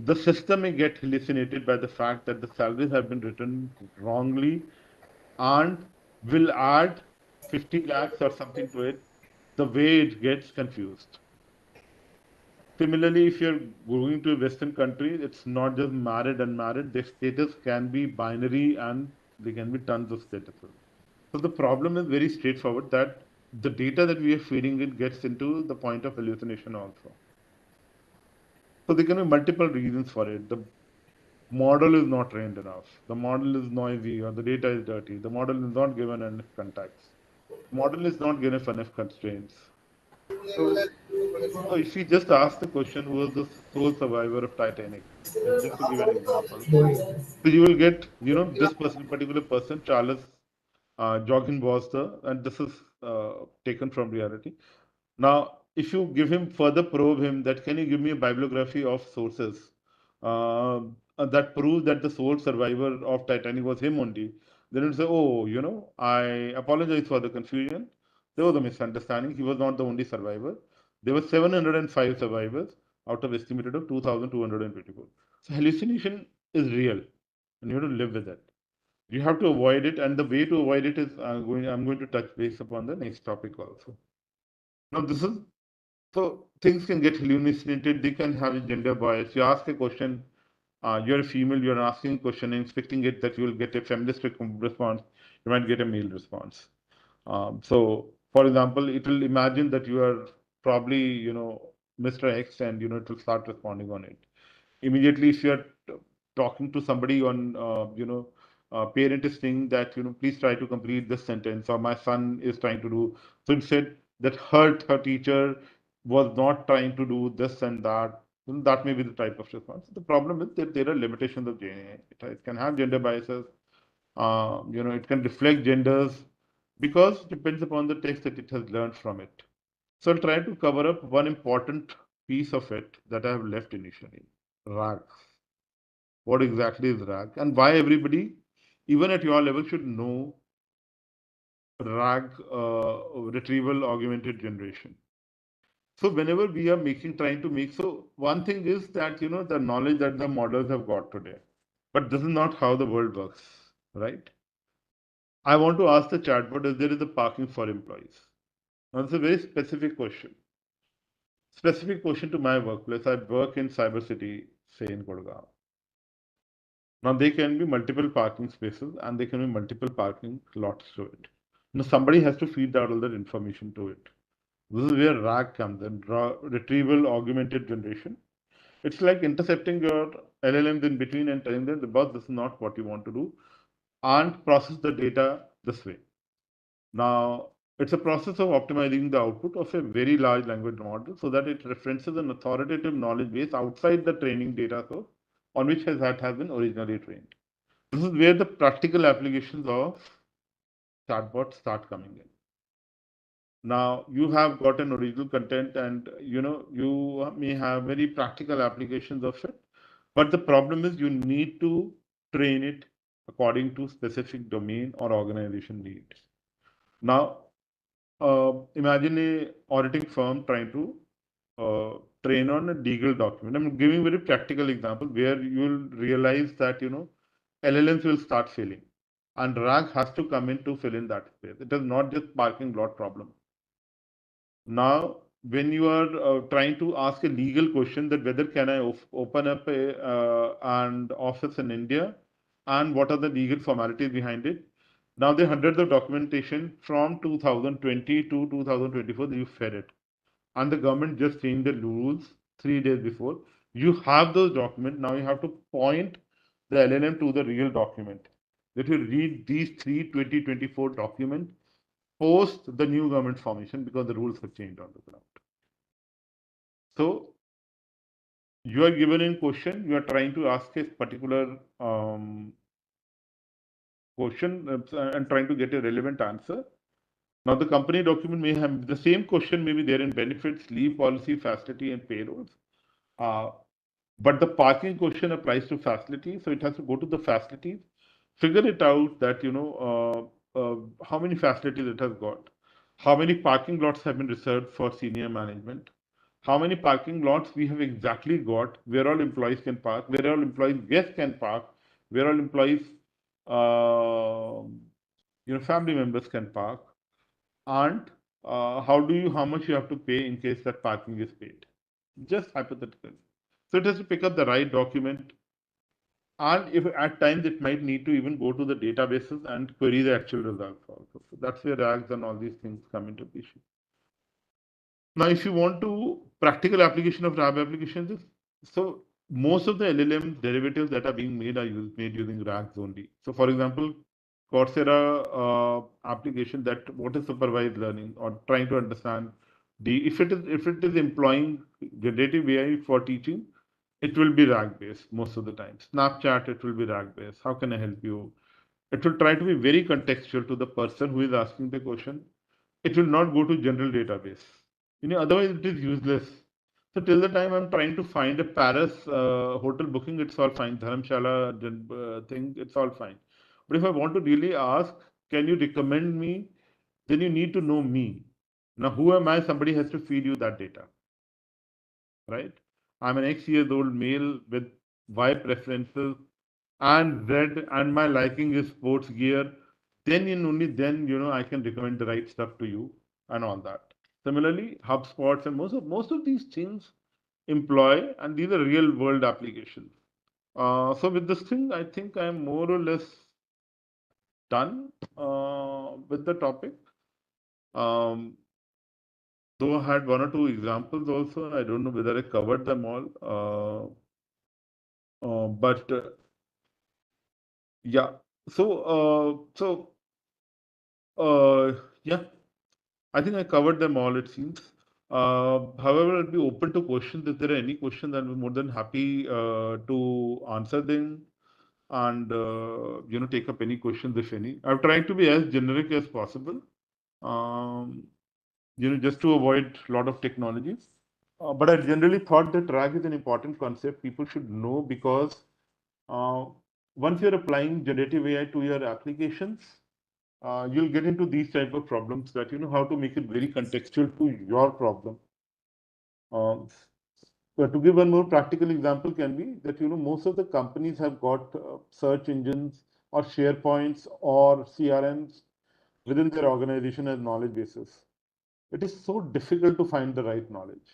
The system may get hallucinated by the fact that the salaries have been written wrongly and will add 50 lakhs or something to it the way it gets confused. Similarly, if you're going to a Western country, it's not just married, unmarried. The status can be binary and there can be tons of statuses. So the problem is very straightforward that the data that we are feeding it gets into the point of hallucination also. So there can be multiple reasons for it. The model is not trained enough. The model is noisy or the data is dirty. The model is not given enough context. The model is not given enough constraints. So So if we just ask the question, who was the sole survivor of Titanic? And just to give an example, so you will get, this person, particular person, Charles Joggin was and this is taken from reality. Now, if you give him further probe him that can you give me a bibliography of sources that prove that the sole survivor of Titanic was him only, then it'll say, oh, I apologize for the confusion. There was a misunderstanding. He was not the only survivor. There were 705 survivors out of estimated of 2,224. So hallucination is real, and you have to live with it. You have to avoid it, and the way to avoid it is I'm going to touch base upon the next topic also. Now, this is so things can get hallucinated. They can have a gender bias. You ask a question, you're a female, you're asking a question and expecting it that you will get a feminist response. You might get a male response. So, for example, it will imagine that you are probably, Mr. X, and it will start responding on it. Immediately, if you're talking to somebody on, parent is saying that, please try to complete this sentence, or my son is trying to do. So instead, that her teacher was not trying to do this and that. That may be the type of response. The problem is that there are limitations of GenAI. It can have gender biases. It can reflect genders because it depends upon the text that it has learned from it. So I'll try to cover up one important piece of it that I have left initially. RAG. What exactly is RAG and why everybody, even at your level, should know RAG, retrieval augmented generation. So whenever we are trying to make, so one thing is that, the knowledge that the models have got today. But this is not how the world works, right? I want to ask the chatbot if there is a parking for employees. Now, it's a very specific question. Specific question to my workplace. I work in Cyber City, say in Gurgaon. Now, there can be multiple parking spaces and there can be multiple parking lots to it. Now, somebody has to feed out all that information to it. This is where RAG comes in, retrieval augmented generation. It's like intercepting your LLMs in between and telling them, the boss, this is not what you want to do, and process the data this way. Now, it's a process of optimizing the output of a very large language model so that it references an authoritative knowledge base outside the training data source on which that has been originally trained. This is where the practical applications of chatbots start coming in. Now you have got an original content and you may have very practical applications of it, but the problem is you need to train it according to specific domain or organization needs. Now imagine a auditing firm trying to train on a legal document. I'm giving very practical example where you'll realize that LLMs will start failing and RAG has to come in to fill in that space. It is not just parking lot problem. Now, when you are trying to ask a legal question that whether can I open up an office in India and what are the legal formalities behind it? Now, there are hundreds of documentation from 2020 to 2024 that you fed it. And the government just changed the rules 3 days before. You have those documents. Now you have to point the LLM to the real document. That you read these 2024 documents post the new government formation because the rules have changed on the ground. So you are given in question, you are trying to ask a particular question and trying to get a relevant answer. Now the company document may have the same question may be there in benefits, leave policy, facility, and payrolls. But the parking question applies to facilities, so it has to go to the facilities, figure it out that how many facilities it has got, how many parking lots have been reserved for senior management, how many parking lots we have exactly got, where all employees can park, where all employees guests can park, where all employees family members can park, and how much you have to pay in case that parking is paid. Just hypothetical. So it has to pick up the right document. And if at times it might need to even go to the databases and query the actual results also. So that's where RAGs and all these things come into issue. Now, if you want to practical application of RAG applications, so most of the LLM derivatives that are being made are made using RAGs only. So for example, Coursera application that what is supervised learning or trying to understand if it is employing generative AI for teaching, it will be RAG based most of the time. Snapchat, it will be RAG based. How can I help you? It will try to be very contextual to the person who is asking the question. It will not go to general database. Otherwise it is useless. So till the time I'm trying to find a Paris hotel booking, it's all fine. Dharamshala thing, it's all fine. But if I want to really ask, can you recommend me? Then you need to know me. Now, who am I? Somebody has to feed you that data, right? I'm an X years old male with Y preferences and Z, and my liking is sports gear. Then and only then, I can recommend the right stuff to you and all that. Similarly, HubSpots and most of these things employ, and these are real world applications. So with this thing, I think I'm more or less done with the topic. Though I had one or two examples also, I don't know whether I covered them all. But yeah, yeah, I think I covered them all, it seems. However, I'll be open to questions. If there are any questions, I'll be more than happy to answer them and take up any questions if any. I've tried to be as generic as possible, just to avoid a lot of technologies. But I generally thought that RAG is an important concept people should know because once you're applying generative AI to your applications, you'll get into these type of problems that how to make it very contextual to your problem. To give one more practical example can be that, most of the companies have got search engines or SharePoints or CRMs within their organization as knowledge bases. It is so difficult to find the right knowledge.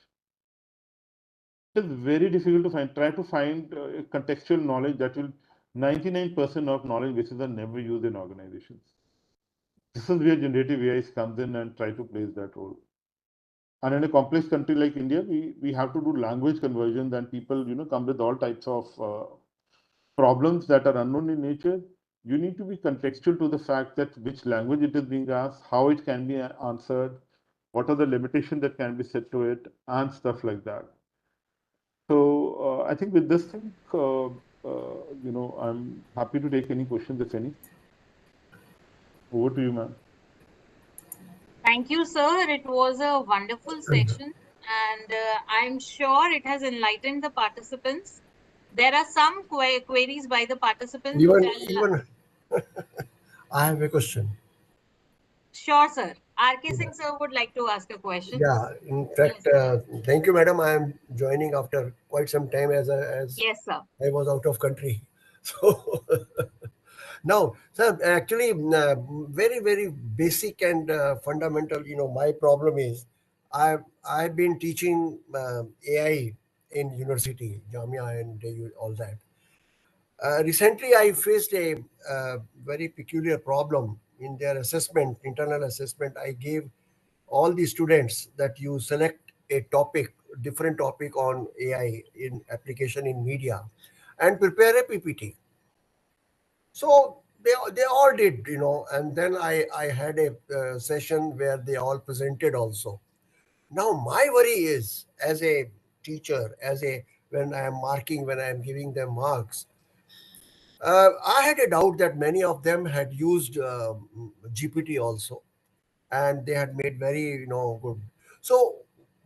It is very difficult to find. Try to find contextual knowledge that will 99% of knowledge bases are never used in organizations. This is where generative AI comes in and try to place that role. And in a complex country like India, we have to do language conversions, and people come with all types of problems that are unknown in nature. You need to be contextual to the fact that which language it is being asked, how it can be answered, what are the limitations that can be set to it, and stuff like that. So I think with this thing, I'm happy to take any questions, if any. Over to you, ma'am. Thank you, sir. It was a wonderful session, and I'm sure it has enlightened the participants. There are some queries by the participants which Even I have a question. sure, sir. RK Yeah. Singh sir would like to ask a question. Yeah, in Yes, fact, thank you, madam. I am joining after quite some time as yes, sir. I was out of country. So now, sir, actually, very very basic and fundamental. My problem is I've been teaching AI in university, Jamia, and all that. Recently, I faced a very peculiar problem in their assessment, internal assessment. I gave all the students that you select a topic, different topic on AI in application in media, and prepare a PPT. So they all did, and then I had a session where they all presented also. Now my worry is, as a teacher, when I am marking, when I am giving them marks, I had a doubt that many of them had used GPT also, and they had made very good. So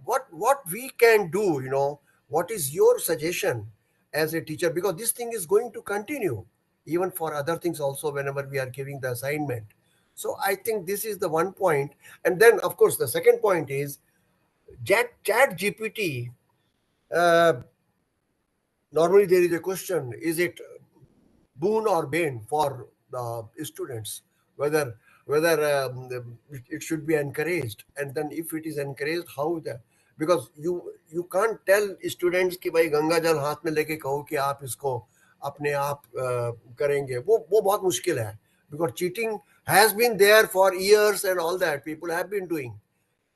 what we can do, what is your suggestion as a teacher, because this thing is going to continue even for other things also whenever we are giving the assignment. So I think this is the one point. And then of course the second point is chat GPT. uh, Normally there is a question, is it boon or bane for the students, whether it should be encouraged, and then if it is encouraged, how the, because you can't tell students कि भाई गंगा जल हाथ में लेके कहो कि आप इसको अपने आप करेंगे, वो बहुत मुश्किल है, because cheating has been there for years and all that people have been doing.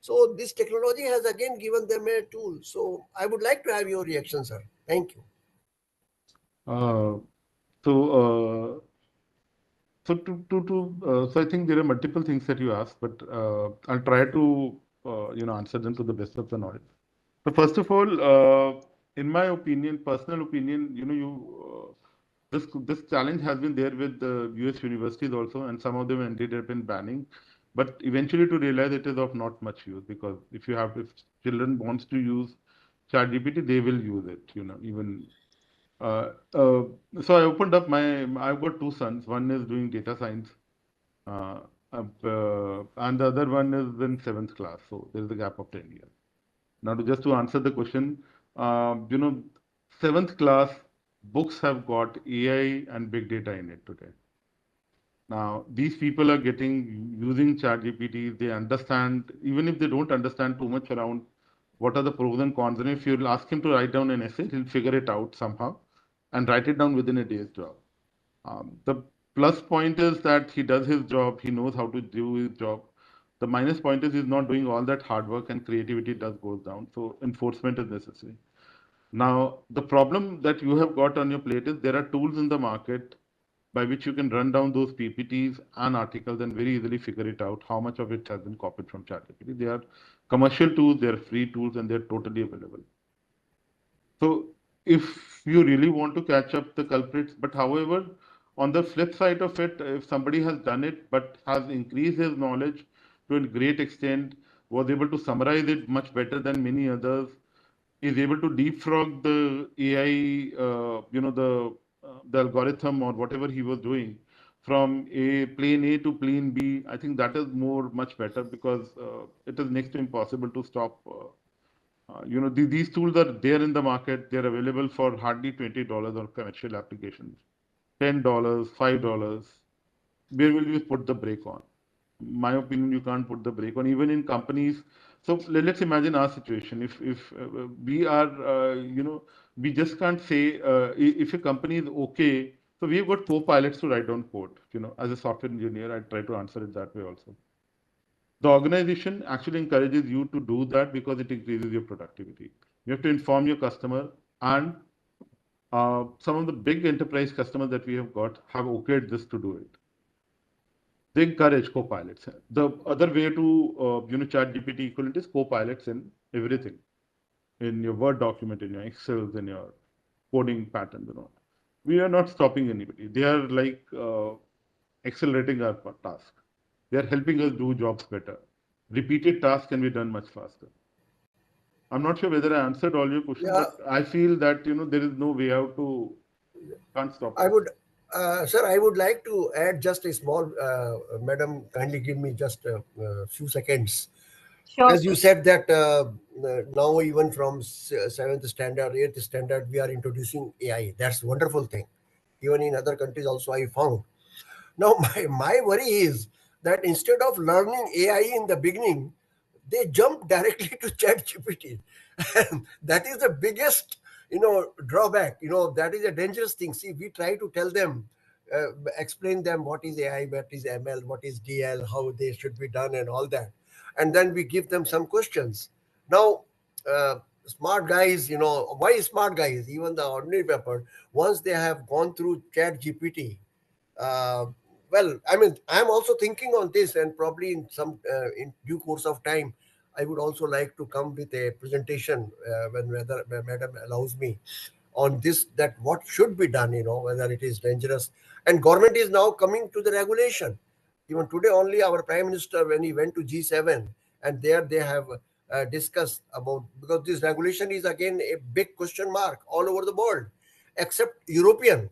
So this technology has again given them a tool. So I would like to have your reaction, sir. Thank you. Uh, so, so I think there are multiple things that you asked, but I'll try to answer them to the best of the knowledge. So first of all, in my opinion, personal opinion, this challenge has been there with the US universities also, and some of them ended up in banning. But eventually, to realize it is of not much use, because if children wants to use ChatGPT, they will use it. Even uh, uh, so I opened up I've got two sons. One is doing data science, uh, and the other one is in seventh class. So there is a gap of 10 years. Now, to answer the question, seventh class books have got AI and big data in it today. Now, these people are using ChatGPT. They understand, even if they don't understand too much around what are the pros and cons. And if you ask him to write down an essay, he'll figure it out somehow and write it down within a day's job. The plus point is that he does his job, he knows how to do his job. The minus point is he's not doing all that hard work, and creativity does goes down. So enforcement is necessary. Now, the problem that you have got on your plate is there are tools in the market by which you can run down those PPTs and articles and very easily figure it out how much of it has been copied from ChatGPT. They are commercial tools, they are free tools, and they're totally available. So if you really want to catch up the culprits, but however, on the flip side of it, if somebody has done it but has increased his knowledge to a great extent, was able to summarize it much better than many others, is able to leapfrog the AI, the algorithm or whatever he was doing from a plane A to plane B, I think that is much better, because it is next to impossible to stop These tools are there in the market. They're available for hardly $20 on commercial applications, $10, $5. Where will you put the brake on? My opinion, you can't put the brake on even in companies. So let's imagine our situation. If we are, we just can't say if a company is okay. So we've got co-pilots to write down code. As a software engineer, I try to answer it that way also. The organization actually encourages you to do that because it increases your productivity. You have to inform your customer, and some of the big enterprise customers that we have got have okayed this to do it. They encourage co-pilots. The other way to ChatGPT equivalent is co-pilots in everything, in your Word document, in your Excel, in your coding patterns and all. We are not stopping anybody. They are like accelerating our task. They are helping us do jobs better. Repeated tasks can be done much faster. I'm not sure whether I answered all your questions, Yeah, but I feel that there is no way out to can't stop I us. would, sir, I would like to add just a small, madam, kindly give me just a, few seconds. Sure, As you sir. said that now even from seventh standard, eighth standard, we are introducing AI. That's wonderful thing. Even in other countries also, I found. Now, my worry is that instead of learning AI in the beginning, they jump directly to ChatGPT. And that is the biggest, drawback. That is a dangerous thing. See, we try to tell them, explain them what is AI, what is ML, what is DL, how they should be done, and all that. And then we give them some questions. Now, smart guys, why smart guys? Even the ordinary pepper, once they have gone through ChatGPT, uh, well, I mean, I'm also thinking on this, and probably in due course of time, I would also like to come with a presentation when Madam allows me on this, that what should be done, whether it is dangerous. And government is now coming to the regulation. Even today, only our Prime Minister, when he went to G7, and there they have discussed about, because this regulation is again a big question mark all over the world, except European.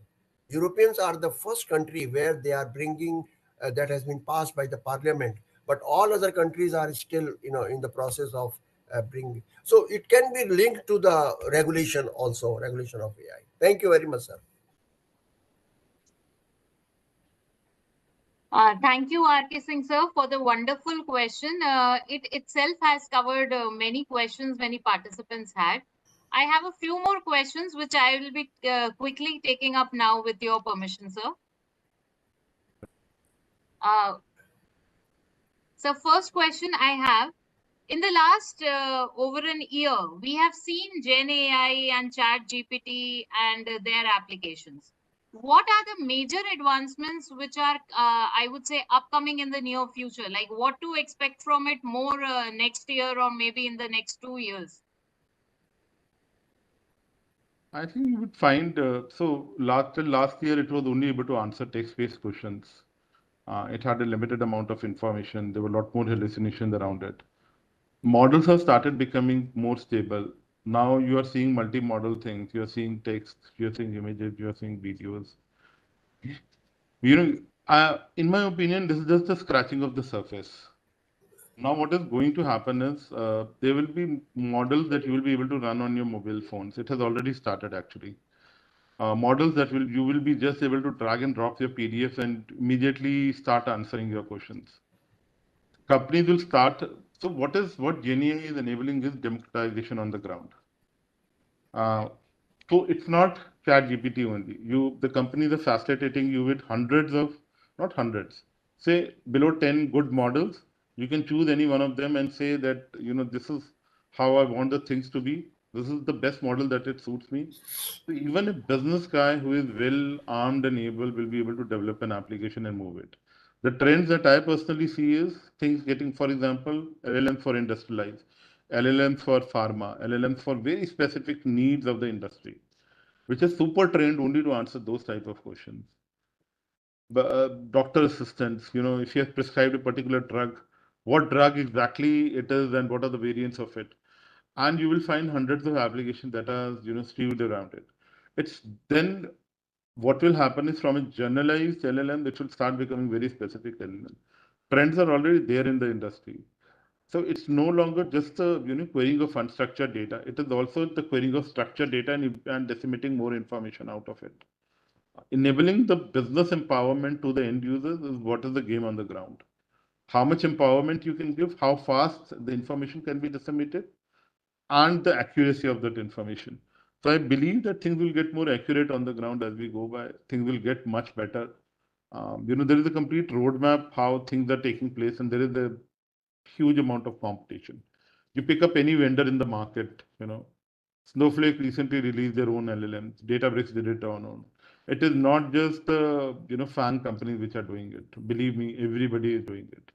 Europeans are the first country where they are bringing that has been passed by the parliament, but all other countries are still, in the process of bringing. So it can be linked to the regulation also, regulation of AI. Thank you very much, sir. Thank you, R.K. Singh, sir, for the wonderful question. It itself has covered many questions many participants had. I have a few more questions which I will be quickly taking up now with your permission, sir. Uh, so first question I have, in the last over an year, we have seen Gen AI and Chat GPT and their applications. What are the major advancements which are, I would say, upcoming in the near future? Like what to expect from it more next year or maybe in the next 2 years? I think you would find till last year it was only able to answer text-based questions. It had a limited amount of information. There were a lot more hallucinations around it. Models have started becoming more stable. Now you are seeing multi-model things. You are seeing text. You are seeing images. You are seeing videos. In my opinion, this is just the scratching of the surface. Now, what is going to happen is there will be models that you will be able to run on your mobile phones. It has already started actually. Models that you will be just able to drag and drop your PDFs and immediately start answering your questions. Companies will start. So what GenAI is enabling is democratization on the ground. Uh, so it's not ChatGPT only. The companies are facilitating you with hundreds of, not hundreds, say below 10 good models. You can choose any one of them and say that, this is how I want the things to be. This is the best model that it suits me. So even a business guy who is well armed and able will be able to develop an application and move it. The trends that I personally see is things getting, for example, LLM for industrialized, LLMs for pharma, LLMs for very specific needs of the industry, which is super trained only to answer those type of questions. But doctor assistants, if you have prescribed a particular drug, what drug exactly it is and what are the variants of it, and you will find hundreds of applications that are skewed around it. It's then what will happen is from a generalized LLM, it will start becoming very specific LLM. Trends are already there in the industry. So it's no longer just the querying of unstructured data. It is also the querying of structured data and disseminating more information out of it. Enabling the business empowerment to the end users is what is the game on the ground. How much empowerment you can give, how fast the information can be disseminated, and the accuracy of that information. So I believe that things will get more accurate on the ground as we go by. Things will get much better. There is a complete roadmap how things are taking place, and there is a huge amount of competition. You pick up any vendor in the market, Snowflake recently released their own LLMs. Databricks did it on own. It is not just the fan companies which are doing it. Believe me, everybody is doing it.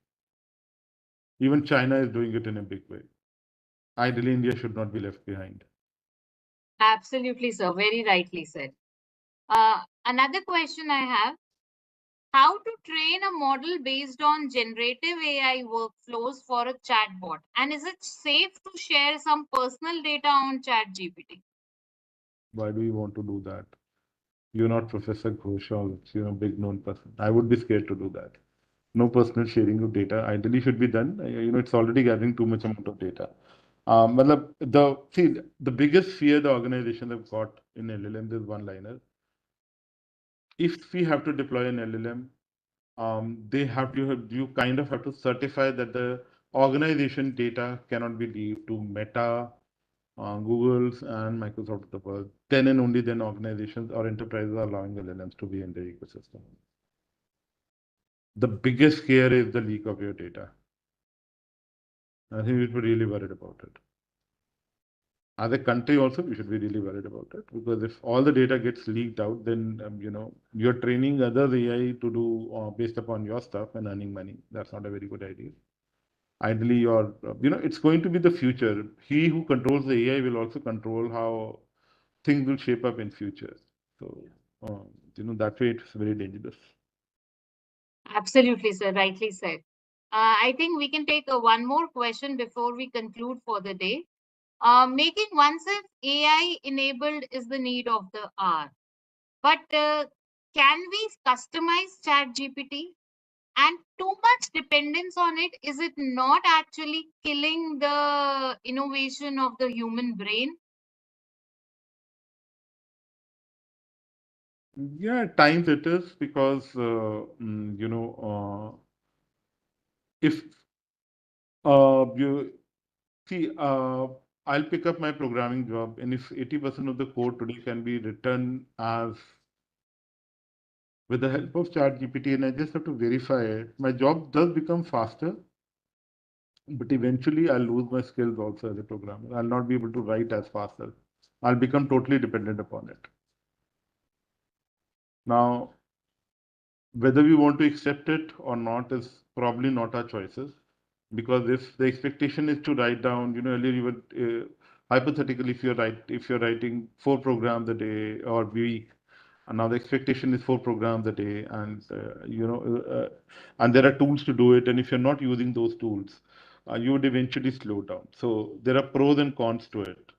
Even China is doing it in a big way. Ideally, India should not be left behind. Absolutely, sir. Very rightly said. Another question I have: how to train a model based on generative AI workflows for a chatbot? And is it safe to share some personal data on ChatGPT? Why do you want to do that? You're not Professor Ghosh or big known person. I would be scared to do that. No personal sharing of data ideally should be done. It's already gathering too much amount of data. The biggest fear the organization have got in LLM is one liner. If we have to deploy an LLM, you kind of have to certify that the organization data cannot be leaked to Meta, Google's and Microsoft of the world. Then and only then organizations or enterprises are allowing LLMs to be in their ecosystem. The biggest scare is the leak of your data. I think we should be really worried about it. As a country also, we should be really worried about it, because if all the data gets leaked out, then you're training other AI to do based upon your stuff and earning money. That's not a very good idea. Ideally, it's going to be the future. He who controls the AI will also control how things will shape up in future. So, that way it's very dangerous. Absolutely, sir. Rightly said. I think we can take one more question before we conclude for the day. Making oneself AI enabled is the need of the hour. But can we customize ChatGPT? And too much dependence on it, is it not actually killing the innovation of the human brain? Yeah, at times it is, because if you see, I'll pick up my programming job, and if 80% of the code today can be written as with the help of ChatGPT, and I just have to verify it, my job does become faster, but eventually I'll lose my skills also as a programmer. I'll not be able to write as fast as I'll become totally dependent upon it. Now, whether we want to accept it or not is probably not our choices, because if the expectation is to write down, earlier you would hypothetically, if you're writing 4 programs a day or week, and now the expectation is 4 programs a day, and and there are tools to do it, and if you're not using those tools, you would eventually slow down. So there are pros and cons to it.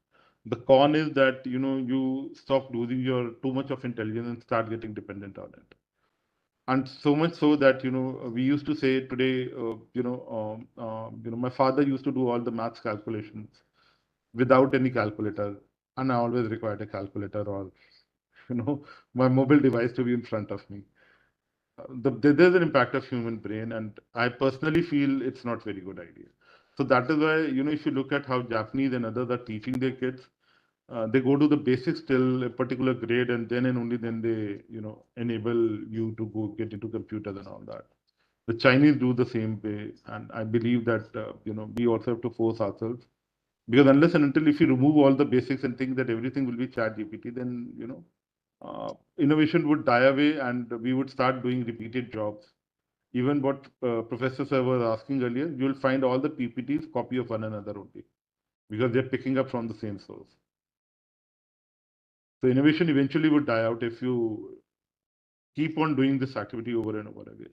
The con is that you stop losing your too much of intelligence and start getting dependent on it. And so much so that we used to say today, my father used to do all the maths calculations without any calculator, and I always required a calculator or my mobile device to be in front of me. There's an impact of human brain, and I personally feel it's not very good idea. So that is why if you look at how Japanese and others are teaching their kids, they go to the basics till a particular grade, and then and only then they enable you to go get into computers and all that. The Chinese do the same way, and I believe that we also have to force ourselves, because unless and until if you remove all the basics and think that everything will be chat GPT, then innovation would die away, and we would start doing repeated jobs. Even what Professor Sir was asking earlier, you'll find all the PPTs copy of one another only, because they're picking up from the same source. So innovation eventually would die out if you keep on doing this activity over and over again.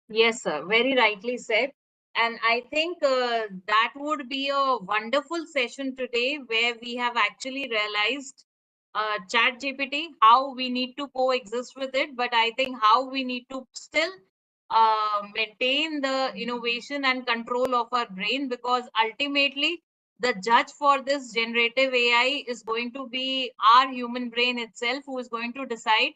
Yes, sir. Very rightly said. And I think that would be a wonderful session today, where we have actually realized ChatGPT, how we need to coexist with it, but I think how we need to still maintain the innovation and control of our brain, because ultimately the judge for this generative AI is going to be our human brain itself, who is going to decide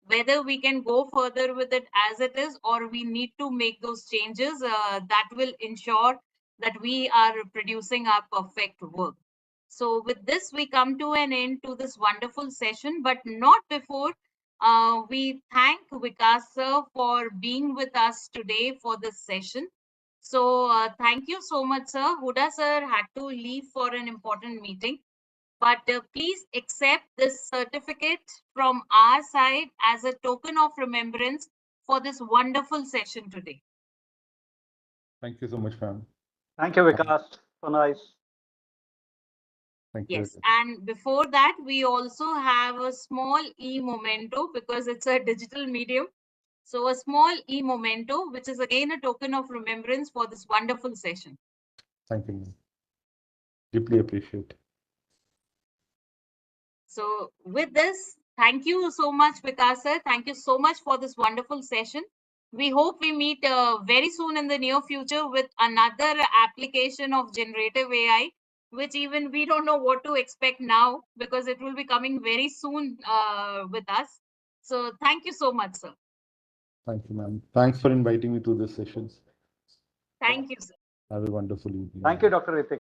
whether we can go further with it as it is, or we need to make those changes that will ensure that we are producing our perfect work. So with this, we come to an end to this wonderful session, but not before we thank Vikas sir for being with us today for this session. So thank you so much, sir. Huda sir had to leave for an important meeting, but please accept this certificate from our side as a token of remembrance for this wonderful session today. Thank you so much, ma'am. Thank you, Vikas. So nice. Thank you. Yes, and before that, we also have a small e-memento because it's a digital medium. So a small e-memento, which is again a token of remembrance for this wonderful session. Thank you, ma'am. Deeply appreciate. So with this, thank you so much, Vikas sir. Thank you so much for this wonderful session. We hope we meet very soon in the near future with another application of generative AI, which even we don't know what to expect now, because it will be coming very soon with us. So thank you so much, sir. Thank you, ma'am. Thanks for inviting me to this sessions. Thank you, sir. Have a wonderful evening. Thank you, Dr. Ritik.